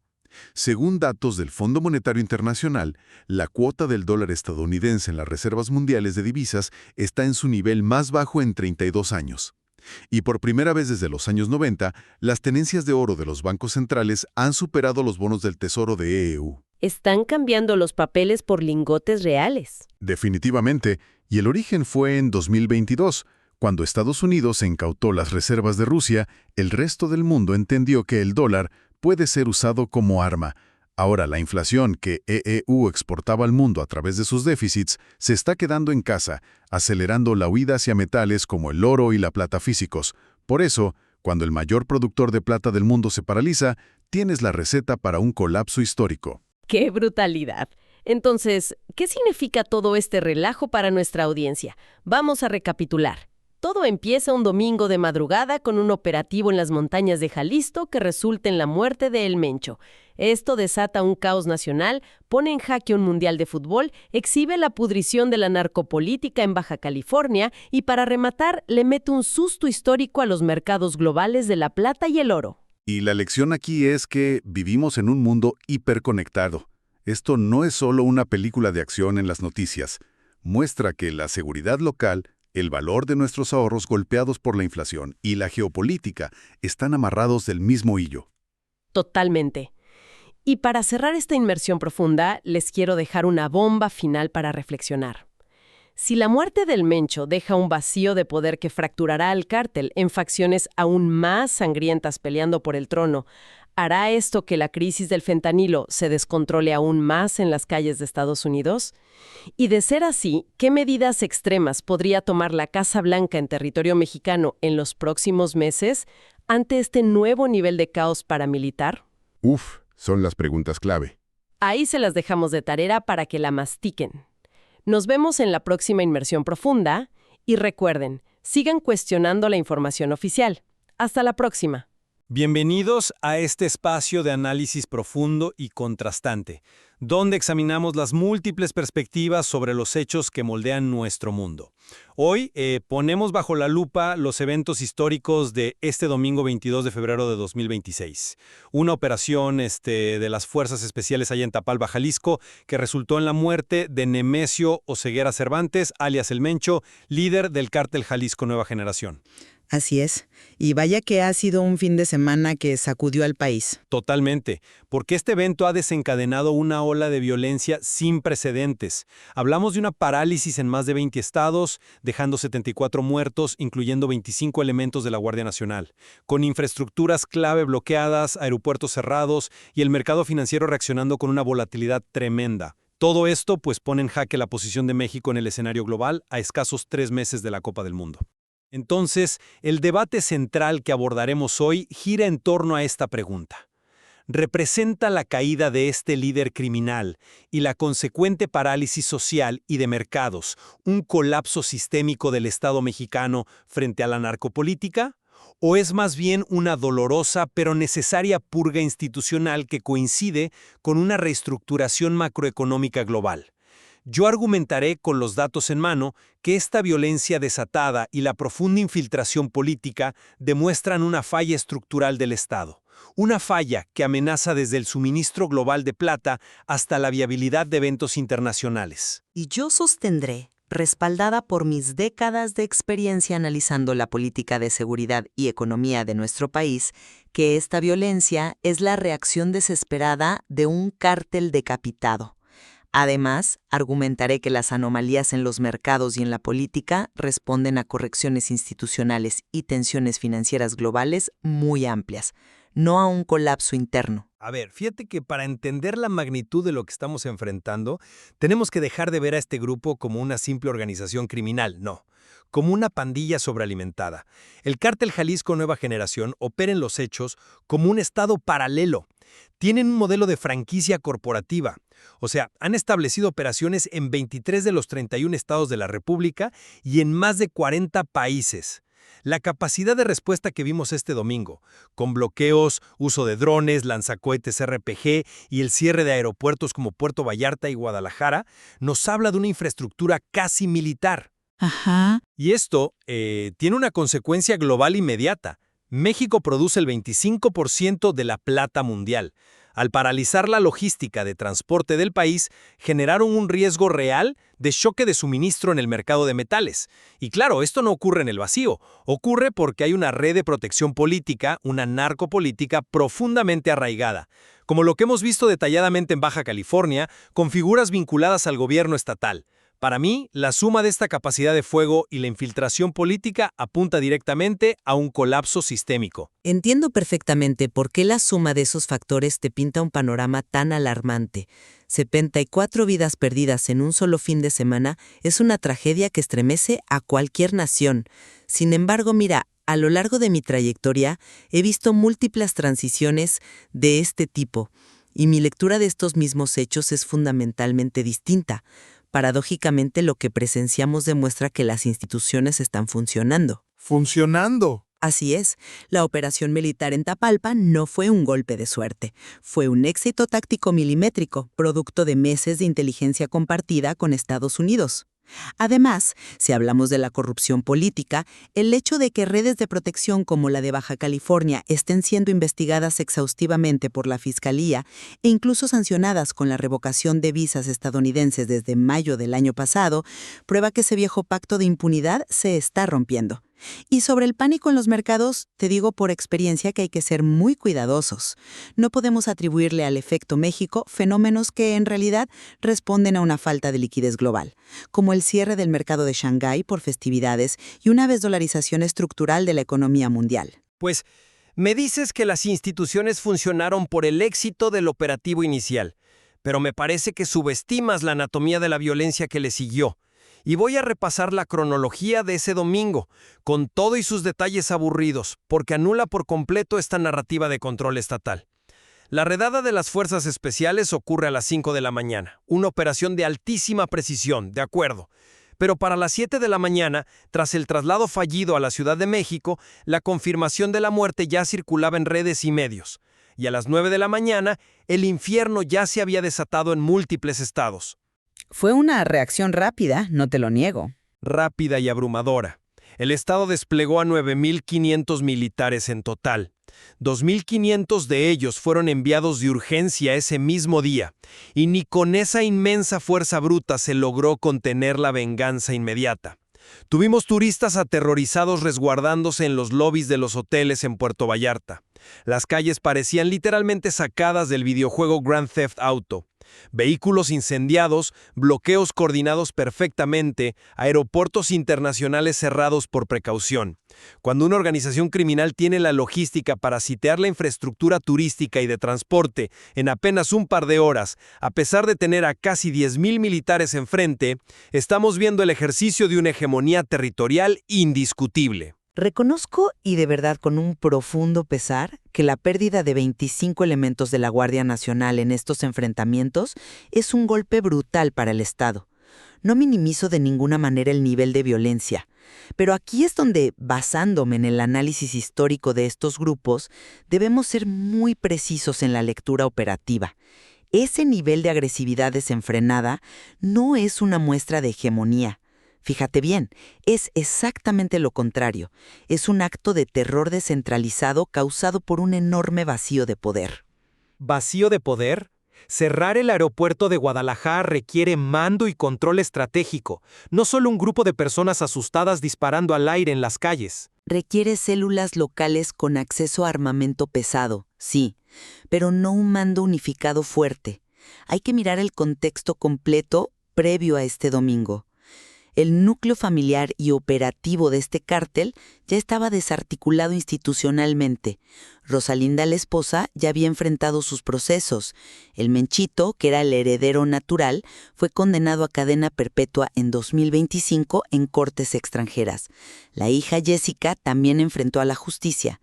S11: Según datos del Fondo Monetario Internacional, la cuota del dólar estadounidense en las reservas mundiales de divisas está en su nivel más bajo en 32 años. Y por primera vez desde los años 90, las tenencias de oro de los bancos centrales han superado los bonos del Tesoro de EU.
S12: Están cambiando los papeles por lingotes reales.
S11: Definitivamente, y el origen fue en 2022. Cuando Estados Unidos incautó las reservas de Rusia, el resto del mundo entendió que el dólar puede ser usado como arma. Ahora la inflación que EU exportaba al mundo a través de sus déficits se está quedando en casa, acelerando la huida hacia metales como el oro y la plata físicos. Por eso, cuando el mayor productor de plata del mundo se paraliza, tienes la receta para un colapso histórico.
S12: ¡Qué brutalidad! Entonces, ¿qué significa todo este relajo para nuestra audiencia? Vamos a recapitular. Todo empieza un domingo de madrugada con un operativo en las montañas de Jalisco que resulta en la muerte de El Mencho. Esto desata un caos nacional, pone en jaque un mundial de fútbol, exhibe la pudrición de la narcopolítica en Baja California y para rematar le mete un susto histórico a los mercados globales de la plata y el oro.
S11: Y la lección aquí es que vivimos en un mundo hiperconectado. Esto no es solo una película de acción en las noticias. Muestra que la seguridad local, el valor de nuestros ahorros golpeados por la inflación y la geopolítica están amarrados del mismo hilo.
S12: Totalmente. Y para cerrar esta inmersión profunda, les quiero dejar una bomba final para reflexionar. Si la muerte del Mencho deja un vacío de poder que fracturará al cártel en facciones aún más sangrientas peleando por el trono, ¿hará esto que la crisis del fentanilo se descontrole aún más en las calles de Estados Unidos? Y de ser así, ¿qué medidas extremas podría tomar la Casa Blanca en territorio mexicano en los próximos meses ante este nuevo nivel de caos paramilitar?
S11: Son las preguntas clave.
S12: Ahí se las dejamos de tarea para que la mastiquen. Nos vemos en la próxima inmersión profunda y recuerden, sigan cuestionando la información oficial. Hasta la próxima.
S10: Bienvenidos a este espacio de análisis profundo y contrastante, donde examinamos las múltiples perspectivas sobre los hechos que moldean nuestro mundo. Hoy ponemos bajo la lupa los eventos históricos de este domingo 22 de febrero de 2026. Una operación de las Fuerzas Especiales allá en Tapalba, Jalisco, que resultó en la muerte de Nemesio Oseguera Cervantes, alias El Mencho, líder del cártel Jalisco Nueva Generación.
S13: Así es. Y vaya que ha sido un fin de semana que sacudió al país.
S10: Totalmente, porque este evento ha desencadenado una ola de violencia sin precedentes. Hablamos de una parálisis en más de 20 estados, dejando 74 muertos, incluyendo 25 elementos de la Guardia Nacional, con infraestructuras clave bloqueadas, aeropuertos cerrados y el mercado financiero reaccionando con una volatilidad tremenda. Todo esto pues pone en jaque la posición de México en el escenario global a escasos 3 meses de la Copa del Mundo. Entonces, el debate central que abordaremos hoy gira en torno a esta pregunta. ¿Representa la caída de este líder criminal y la consecuente parálisis social y de mercados un colapso sistémico del Estado mexicano frente a la narcopolítica? ¿O es más bien una dolorosa pero necesaria purga institucional que coincide con una reestructuración macroeconómica global? Yo argumentaré con los datos en mano que esta violencia desatada y la profunda infiltración política demuestran una falla estructural del Estado. Una falla que amenaza desde el suministro global de plata hasta la viabilidad de eventos internacionales.
S14: Y yo sostendré, respaldada por mis décadas de experiencia analizando la política de seguridad y economía de nuestro país, que esta violencia es la reacción desesperada de un cártel decapitado. Además, argumentaré que las anomalías en los mercados y en la política responden a correcciones institucionales y tensiones financieras globales muy amplias, no a un colapso interno.
S10: A ver, fíjate que para entender la magnitud de lo que estamos enfrentando, tenemos que dejar de ver a este grupo como una simple organización criminal, no, como una pandilla sobrealimentada. El Cártel Jalisco Nueva Generación opera en los hechos como un estado paralelo. Tienen un modelo de franquicia corporativa. O sea, han establecido operaciones en 23 de los 31 estados de la República y en más de 40 países. La capacidad de respuesta que vimos este domingo, con bloqueos, uso de drones, lanzacohetes RPG y el cierre de aeropuertos como Puerto Vallarta y Guadalajara, nos habla de una infraestructura casi militar.
S14: Ajá.
S10: Y esto tiene una consecuencia global inmediata. México produce el 25% de la plata mundial. Al paralizar la logística de transporte del país, generaron un riesgo real de choque de suministro en el mercado de metales. Y claro, esto no ocurre en el vacío. Ocurre porque hay una red de protección política, una narcopolítica profundamente arraigada, como lo que hemos visto detalladamente en Baja California, con figuras vinculadas al gobierno estatal. Para mí, la suma de esta capacidad de fuego y la infiltración política apunta directamente a un colapso sistémico.
S14: Entiendo perfectamente por qué la suma de esos factores te pinta un panorama tan alarmante. 74 vidas perdidas en un solo fin de semana es una tragedia que estremece a cualquier nación. Sin embargo, mira, a lo largo de mi trayectoria he visto múltiples transiciones de este tipo, y mi lectura de estos mismos hechos es fundamentalmente distinta. Paradójicamente, lo que presenciamos demuestra que las instituciones están funcionando.
S15: ¿Funcionando?
S14: Así es, la operación militar en Tapalpa no fue un golpe de suerte. Fue un éxito táctico milimétrico, producto de meses de inteligencia compartida con Estados Unidos. Además, si hablamos de la corrupción política, el hecho de que redes de protección como la de Baja California estén siendo investigadas exhaustivamente por la Fiscalía e incluso sancionadas con la revocación de visas estadounidenses desde mayo del año pasado, prueba que ese viejo pacto de impunidad se está rompiendo. Y sobre el pánico en los mercados, te digo por experiencia que hay que ser muy cuidadosos. No podemos atribuirle al efecto México fenómenos que en realidad responden a una falta de liquidez global, como el cierre del mercado de Shanghái por festividades y una desdolarización estructural de la economía mundial.
S10: Pues, me dices que las instituciones funcionaron por el éxito del operativo inicial, pero me parece que subestimas la anatomía de la violencia que le siguió. Y voy a repasar la cronología de ese domingo, con todo y sus detalles aburridos, porque anula por completo esta narrativa de control estatal. La redada de las fuerzas especiales ocurre a las 5 de la mañana, una operación de altísima precisión, de acuerdo. Pero para las 7 de la mañana, tras el traslado fallido a la Ciudad de México, la confirmación de la muerte ya circulaba en redes y medios. Y a las 9 de la mañana, el infierno ya se había desatado en múltiples estados.
S13: Fue una reacción rápida, no te lo niego.
S10: Rápida y abrumadora. El Estado desplegó a 9.500 militares en total. 2.500 de ellos fueron enviados de urgencia ese mismo día, y ni con esa inmensa fuerza bruta se logró contener la venganza inmediata. Tuvimos turistas aterrorizados resguardándose en los lobbies de los hoteles en Puerto Vallarta. Las calles parecían literalmente sacadas del videojuego Grand Theft Auto. Vehículos incendiados, bloqueos coordinados perfectamente, aeropuertos internacionales cerrados por precaución. Cuando una organización criminal tiene la logística para sitiar la infraestructura turística y de transporte en apenas un par de horas, a pesar de tener a casi 10.000 militares enfrente, estamos viendo el ejercicio de una hegemonía territorial indiscutible.
S14: Reconozco, y de verdad con un profundo pesar, que la pérdida de 25 elementos de la Guardia Nacional en estos enfrentamientos es un golpe brutal para el Estado. No minimizo de ninguna manera el nivel de violencia, pero aquí es donde, basándome en el análisis histórico de estos grupos, debemos ser muy precisos en la lectura operativa. Ese nivel de agresividad desenfrenada no es una muestra de hegemonía. Fíjate bien, es exactamente lo contrario. Es un acto de terror descentralizado causado por un enorme vacío de poder.
S10: ¿Vacío de poder? Cerrar el aeropuerto de Guadalajara requiere mando y control estratégico, no solo un grupo de personas asustadas disparando al aire en las calles.
S14: requiere células locales con acceso a armamento pesado, sí, pero no un mando unificado fuerte. Hay que mirar el contexto completo previo a este domingo. El núcleo familiar y operativo de este cártel ya estaba desarticulado institucionalmente. Rosalinda, la esposa, ya había enfrentado sus procesos. El Menchito, que era el heredero natural, fue condenado a cadena perpetua en 2025 en cortes extranjeras. La hija Jessica también enfrentó a la justicia.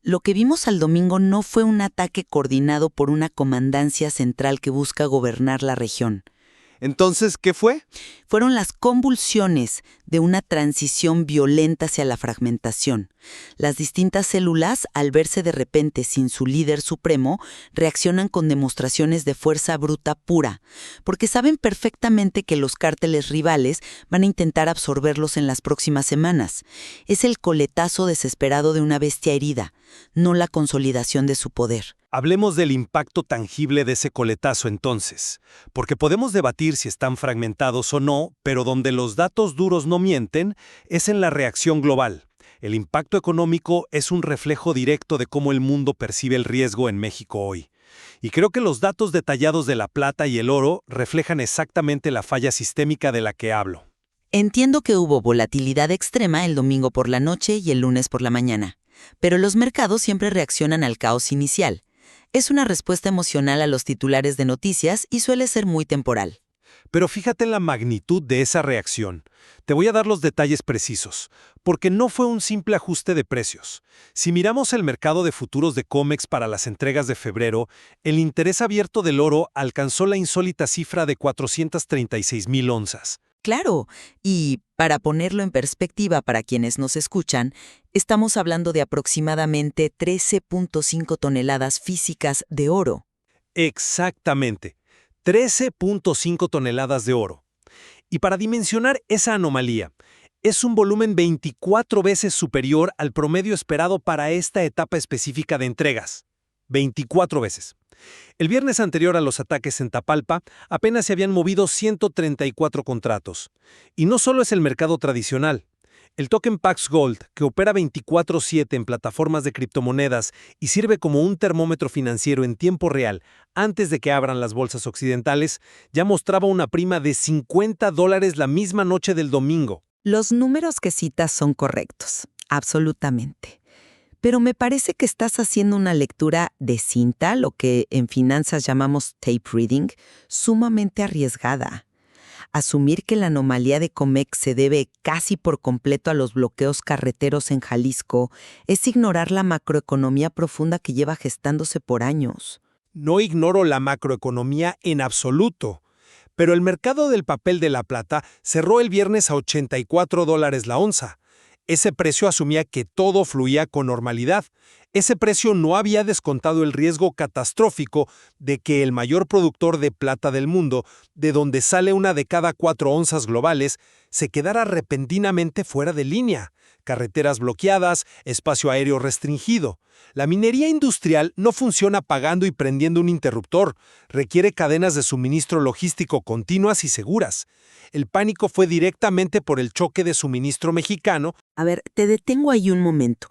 S14: Lo que vimos al domingo no fue un ataque coordinado por una comandancia central que busca gobernar la región.
S7: Entonces, ¿qué fue?
S14: Fueron las convulsiones de una transición violenta hacia la fragmentación. Las distintas células, al verse de repente sin su líder supremo, reaccionan con demostraciones de fuerza bruta pura, porque saben perfectamente que los cárteles rivales van a intentar absorberlos en las próximas semanas. Es el coletazo desesperado de una bestia herida, no la consolidación de su poder.
S10: Hablemos del impacto tangible de ese coletazo entonces, porque podemos debatir si están fragmentados o no, pero donde los datos duros no mienten es en la reacción global. El impacto económico es un reflejo directo de cómo el mundo percibe el riesgo en México hoy. Y creo que los datos detallados de la plata y el oro reflejan exactamente la falla sistémica de la que hablo.
S14: Entiendo que hubo volatilidad extrema el domingo por la noche y el lunes por la mañana, pero los mercados siempre reaccionan al caos inicial. Es una respuesta emocional a los titulares de noticias y suele ser muy temporal.
S10: Pero fíjate en la magnitud de esa reacción. Te voy a dar los detalles precisos, porque no fue un simple ajuste de precios. Si miramos el mercado de futuros de COMEX para las entregas de febrero, el interés abierto del oro alcanzó la insólita cifra de 436,000 onzas.
S14: Claro, y para ponerlo en perspectiva para quienes nos escuchan, estamos hablando de aproximadamente 13.5 toneladas físicas de oro.
S10: Exactamente, 13.5 toneladas de oro. Y para dimensionar esa anomalía, es un volumen 24 veces superior al promedio esperado para esta etapa específica de entregas. 24 veces. El viernes anterior a los ataques en Tapalpa, apenas se habían movido 134 contratos. Y no solo es el mercado tradicional. El token Pax Gold, que opera 24/7 en plataformas de criptomonedas y sirve como un termómetro financiero en tiempo real antes de que abran las bolsas occidentales, ya mostraba una prima de $50 la misma noche del domingo.
S14: Los números que citas son correctos, absolutamente. Pero me parece que estás haciendo una lectura de cinta, lo que en finanzas llamamos tape reading, sumamente arriesgada. Asumir que la anomalía de COMEX se debe casi por completo a los bloqueos carreteros en Jalisco es ignorar la macroeconomía profunda que lleva gestándose por años.
S10: No ignoro la macroeconomía en absoluto, pero el mercado del papel de la plata cerró el viernes a $84 la onza. Ese precio asumía que todo fluía con normalidad. Ese precio no había descontado el riesgo catastrófico de que el mayor productor de plata del mundo, de donde sale una de cada 4 onzas globales, se quedara repentinamente fuera de línea. Carreteras bloqueadas, espacio aéreo restringido. La minería industrial no funciona apagando y prendiendo un interruptor. Requiere cadenas de suministro logístico continuas y seguras. El pánico fue directamente por el choque de suministro mexicano.
S14: A ver, te detengo ahí un momento.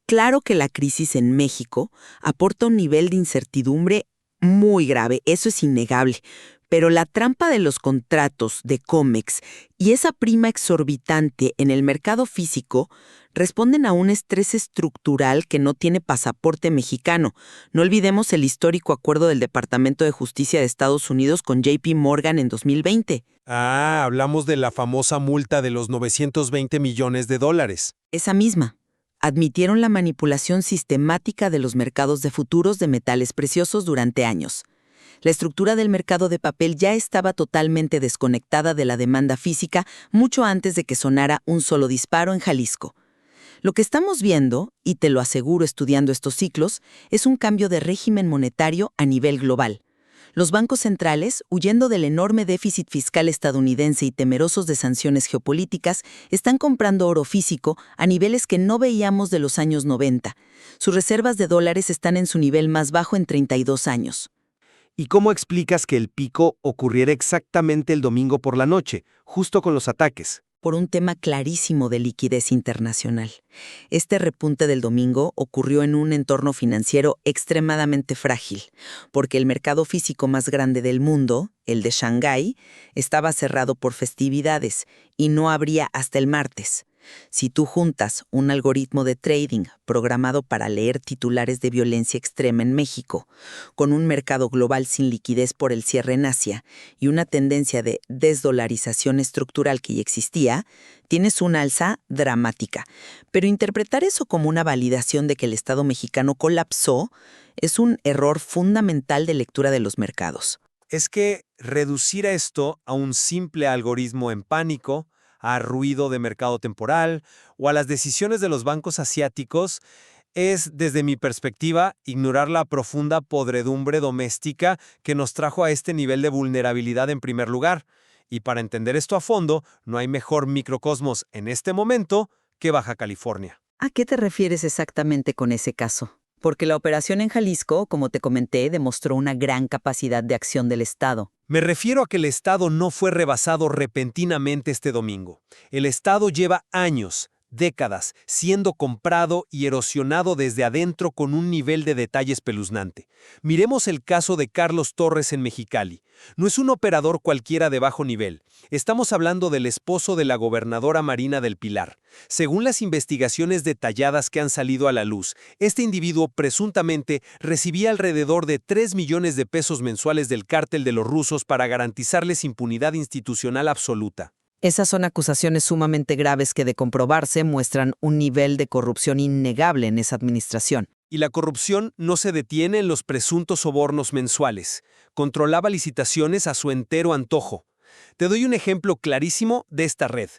S14: Claro que la crisis en México aporta un nivel de incertidumbre muy grave, eso es innegable. Pero la trampa de los contratos de COMEX y esa prima exorbitante en el mercado físico responden a un estrés estructural que no tiene pasaporte mexicano. No olvidemos el histórico acuerdo del Departamento de Justicia de Estados Unidos con JP Morgan en 2020.
S10: Hablamos de la famosa multa de los $920 millones.
S14: Esa misma. Admitieron la manipulación sistemática de los mercados de futuros de metales preciosos durante años. La estructura del mercado de papel ya estaba totalmente desconectada de la demanda física mucho antes de que sonara un solo disparo en Jalisco. Lo que estamos viendo, y te lo aseguro estudiando estos ciclos, es un cambio de régimen monetario a nivel global. Los bancos centrales, huyendo del enorme déficit fiscal estadounidense y temerosos de sanciones geopolíticas, están comprando oro físico a niveles que no veíamos de los años 90. Sus reservas de dólares están en su nivel más bajo en 32 años.
S9: ¿Y cómo explicas que el pico ocurriera exactamente el domingo por la noche, justo con los ataques?
S14: por un tema clarísimo de liquidez internacional. Este repunte del domingo ocurrió en un entorno financiero extremadamente frágil, porque el mercado físico más grande del mundo, el de Shanghái, estaba cerrado por festividades y no abría hasta el martes. Si tú juntas un algoritmo de trading programado para leer titulares de violencia extrema en México, con un mercado global sin liquidez por el cierre en Asia y una tendencia de desdolarización estructural que ya existía, tienes una alza dramática. Pero interpretar eso como una validación de que el Estado mexicano colapsó es un error fundamental de lectura de los mercados.
S15: Es que reducir a esto a un simple algoritmo en pánico, a ruido de mercado temporal o a las decisiones de los bancos asiáticos es, desde mi perspectiva, ignorar la profunda podredumbre doméstica que nos trajo a este nivel de vulnerabilidad en primer lugar. Y para entender esto a fondo, no hay mejor microcosmos en este momento que Baja California.
S14: ¿A qué te refieres exactamente con ese caso? Porque la operación en Jalisco, como te comenté, demostró una gran capacidad de acción del Estado.
S15: Me refiero a que el Estado no fue rebasado repentinamente este domingo. El Estado lleva años, décadas, siendo comprado y erosionado desde adentro con un nivel de detalle espeluznante. Miremos el caso de Carlos Torres en Mexicali. No es un operador cualquiera de bajo nivel. Estamos hablando del esposo de la gobernadora Marina del Pilar. Según las investigaciones detalladas que han salido a la luz, este individuo presuntamente recibía alrededor de 3 millones de pesos mensuales del cártel de los rusos para garantizarles impunidad institucional absoluta.
S14: Esas son acusaciones sumamente graves que, de comprobarse, muestran un nivel de corrupción innegable en esa administración.
S15: Y la corrupción no se detiene en los presuntos sobornos mensuales. Controlaba licitaciones a su entero antojo. Te doy un ejemplo clarísimo de esta red.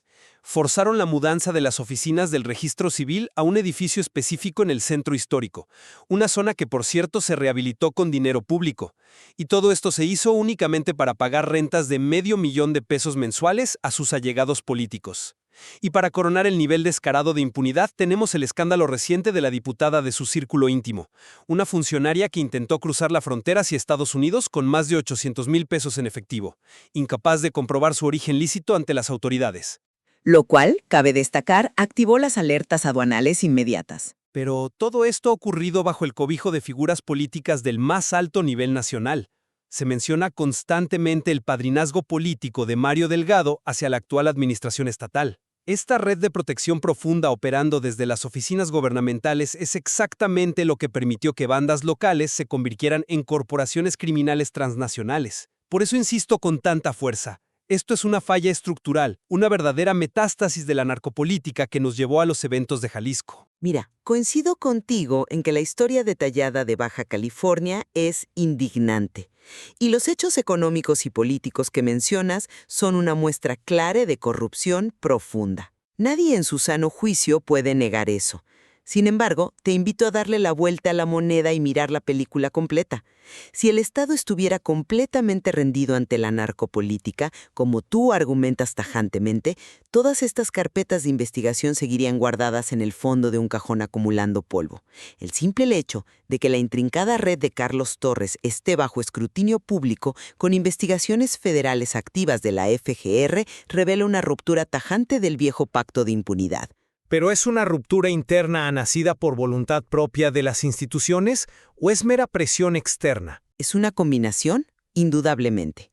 S15: Forzaron la mudanza de las oficinas del registro civil a un edificio específico en el centro histórico, una zona que, por cierto, se rehabilitó con dinero público. Y todo esto se hizo únicamente para pagar rentas de $500,000 de pesos mensuales a sus allegados políticos. Y para coronar el nivel descarado de impunidad, tenemos el escándalo reciente de la diputada de su círculo íntimo, una funcionaria que intentó cruzar la frontera hacia Estados Unidos con más de 800,000 pesos en efectivo, incapaz de comprobar su origen lícito ante las autoridades.
S14: Lo cual, cabe destacar, activó las alertas aduanales inmediatas.
S15: Pero todo esto ha ocurrido bajo el cobijo de figuras políticas del más alto nivel nacional. Se menciona constantemente el padrinazgo político de Mario Delgado hacia la actual administración estatal. Esta red de protección profunda operando desde las oficinas gubernamentales es exactamente lo que permitió que bandas locales se convirtieran en corporaciones criminales transnacionales. Por eso insisto con tanta fuerza. Esto es una falla estructural, una verdadera metástasis de la narcopolítica que nos llevó a los eventos de Jalisco.
S14: Mira, coincido contigo en que la historia detallada de Baja California es indignante. Y los hechos económicos y políticos que mencionas son una muestra clara de corrupción profunda. Nadie en su sano juicio puede negar eso. Sin embargo, te invito a darle la vuelta a la moneda y mirar la película completa. Si el Estado estuviera completamente rendido ante la narcopolítica, como tú argumentas tajantemente, todas estas carpetas de investigación seguirían guardadas en el fondo de un cajón acumulando polvo. El simple hecho de que la intrincada red de Carlos Torres esté bajo escrutinio público con investigaciones federales activas de la FGR revela una ruptura tajante del viejo pacto de impunidad.
S15: ¿Pero es una ruptura interna nacida por voluntad propia de las instituciones o es mera presión externa?
S14: Es una combinación, indudablemente.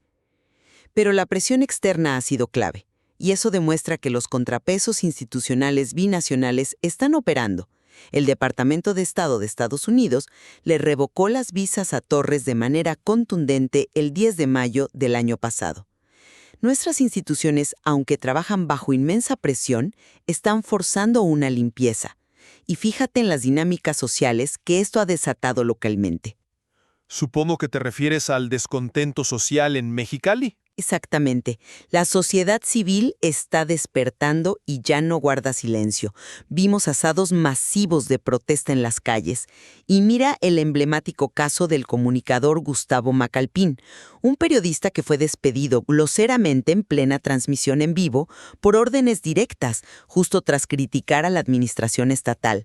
S14: Pero la presión externa ha sido clave, y eso demuestra que los contrapesos institucionales binacionales están operando. El Departamento de Estado de Estados Unidos le revocó las visas a Torres de manera contundente el 10 de mayo del año pasado. Nuestras instituciones, aunque trabajan bajo inmensa presión, están forzando una limpieza. Y fíjate en las dinámicas sociales que esto ha desatado localmente.
S15: Supongo que te refieres al descontento social en Mexicali.
S14: Exactamente. La sociedad civil está despertando y ya no guarda silencio. Vimos asados masivos de protesta en las calles. Y mira el emblemático caso del comunicador Gustavo Macalpín, un periodista que fue despedido groseramente en plena transmisión en vivo por órdenes directas, justo tras criticar a la administración estatal.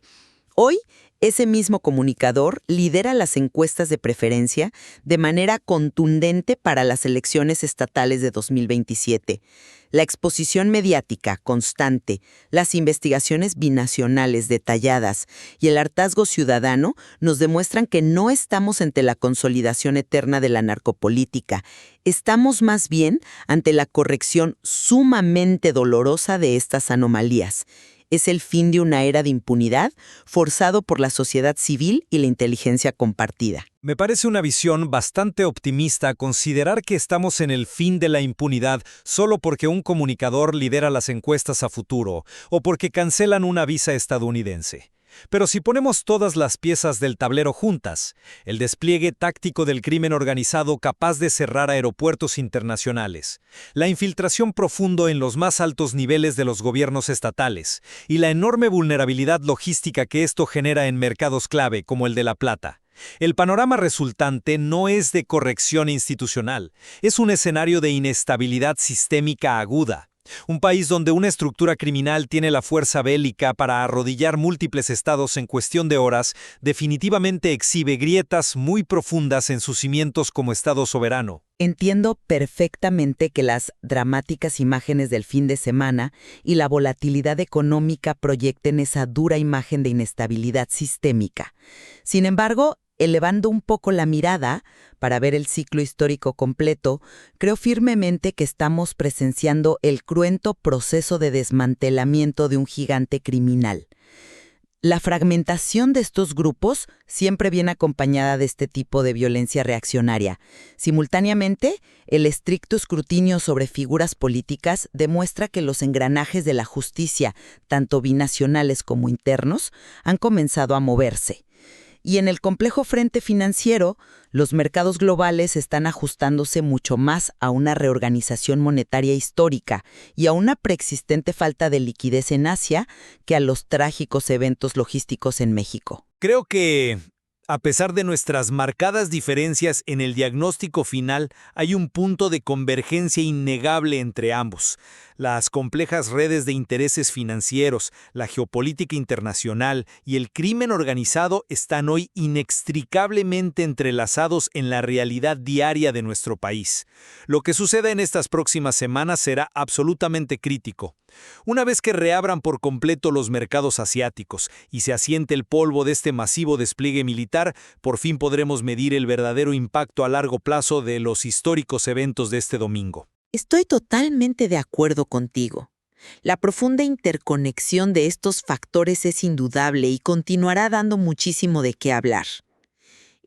S14: Hoy Ese mismo comunicador lidera las encuestas de preferencia de manera contundente para las elecciones estatales de 2027. La exposición mediática constante, las investigaciones binacionales detalladas y el hartazgo ciudadano nos demuestran que no estamos ante la consolidación eterna de la narcopolítica. Estamos más bien ante la corrección sumamente dolorosa de estas anomalías. Es el fin de una era de impunidad forzado por la sociedad civil y la inteligencia compartida.
S15: Me parece una visión bastante optimista considerar que estamos en el fin de la impunidad solo porque un comunicador lidera las encuestas a futuro o porque cancelan una visa estadounidense. Pero si ponemos todas las piezas del tablero juntas, el despliegue táctico del crimen organizado capaz de cerrar aeropuertos internacionales, la infiltración profundo en los más altos niveles de los gobiernos estatales y la enorme vulnerabilidad logística que esto genera en mercados clave como el de la plata, el panorama resultante no es de corrección institucional, es un escenario de inestabilidad sistémica aguda. Un país donde una estructura criminal tiene la fuerza bélica para arrodillar múltiples estados en cuestión de horas, definitivamente exhibe grietas muy profundas en sus cimientos como Estado soberano.
S14: Entiendo perfectamente que las dramáticas imágenes del fin de semana y la volatilidad económica proyecten esa dura imagen de inestabilidad sistémica. Sin embargo, elevando un poco la mirada para ver el ciclo histórico completo, creo firmemente que estamos presenciando el cruento proceso de desmantelamiento de un gigante criminal. La fragmentación de estos grupos siempre viene acompañada de este tipo de violencia reaccionaria. Simultáneamente, el estricto escrutinio sobre figuras políticas demuestra que los engranajes de la justicia, tanto binacionales como internos, han comenzado a moverse. Y en el complejo frente financiero, los mercados globales están ajustándose mucho más a una reorganización monetaria histórica y a una preexistente falta de liquidez en Asia que a los trágicos eventos logísticos en México.
S15: Creo que, a pesar de nuestras marcadas diferencias en el diagnóstico final, hay un punto de convergencia innegable entre ambos. Las complejas redes de intereses financieros, la geopolítica internacional y el crimen organizado están hoy inextricablemente entrelazados en la realidad diaria de nuestro país. Lo que suceda en estas próximas semanas será absolutamente crítico. Una vez que reabran por completo los mercados asiáticos y se asiente el polvo de este masivo despliegue militar, por fin podremos medir el verdadero impacto a largo plazo de los históricos eventos de este domingo.
S14: Estoy totalmente de acuerdo contigo. La profunda interconexión de estos factores es indudable y continuará dando muchísimo de qué hablar.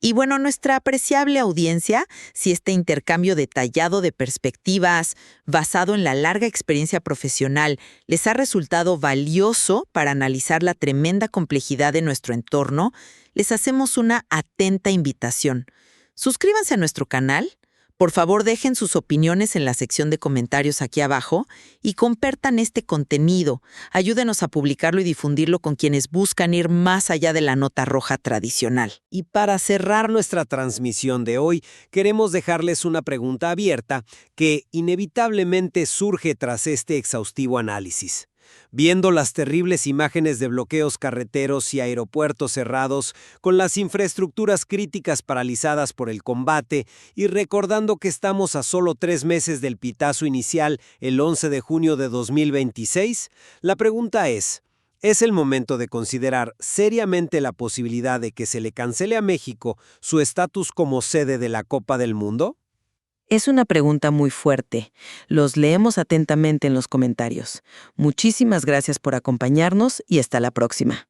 S14: Y bueno, nuestra apreciable audiencia, si este intercambio detallado de perspectivas, basado en la larga experiencia profesional, les ha resultado valioso para analizar la tremenda complejidad de nuestro entorno, les hacemos una atenta invitación. Suscríbanse a nuestro canal. Por favor, dejen sus opiniones en la sección de comentarios aquí abajo y compartan este contenido. Ayúdenos a publicarlo y difundirlo con quienes buscan ir más allá de la nota roja tradicional.
S16: Y para cerrar nuestra transmisión de hoy, queremos dejarles una pregunta abierta que inevitablemente surge tras este exhaustivo análisis. Viendo las terribles imágenes de bloqueos carreteros y aeropuertos cerrados, con las infraestructuras críticas paralizadas por el combate y recordando que estamos a solo 3 meses del pitazo inicial el 11 de junio de 2026, la pregunta ¿es el momento de considerar seriamente la posibilidad de que se le cancele a México su estatus como sede de la Copa del Mundo?
S14: Es una pregunta muy fuerte. Los leemos atentamente en los comentarios. Muchísimas gracias por acompañarnos y hasta la próxima.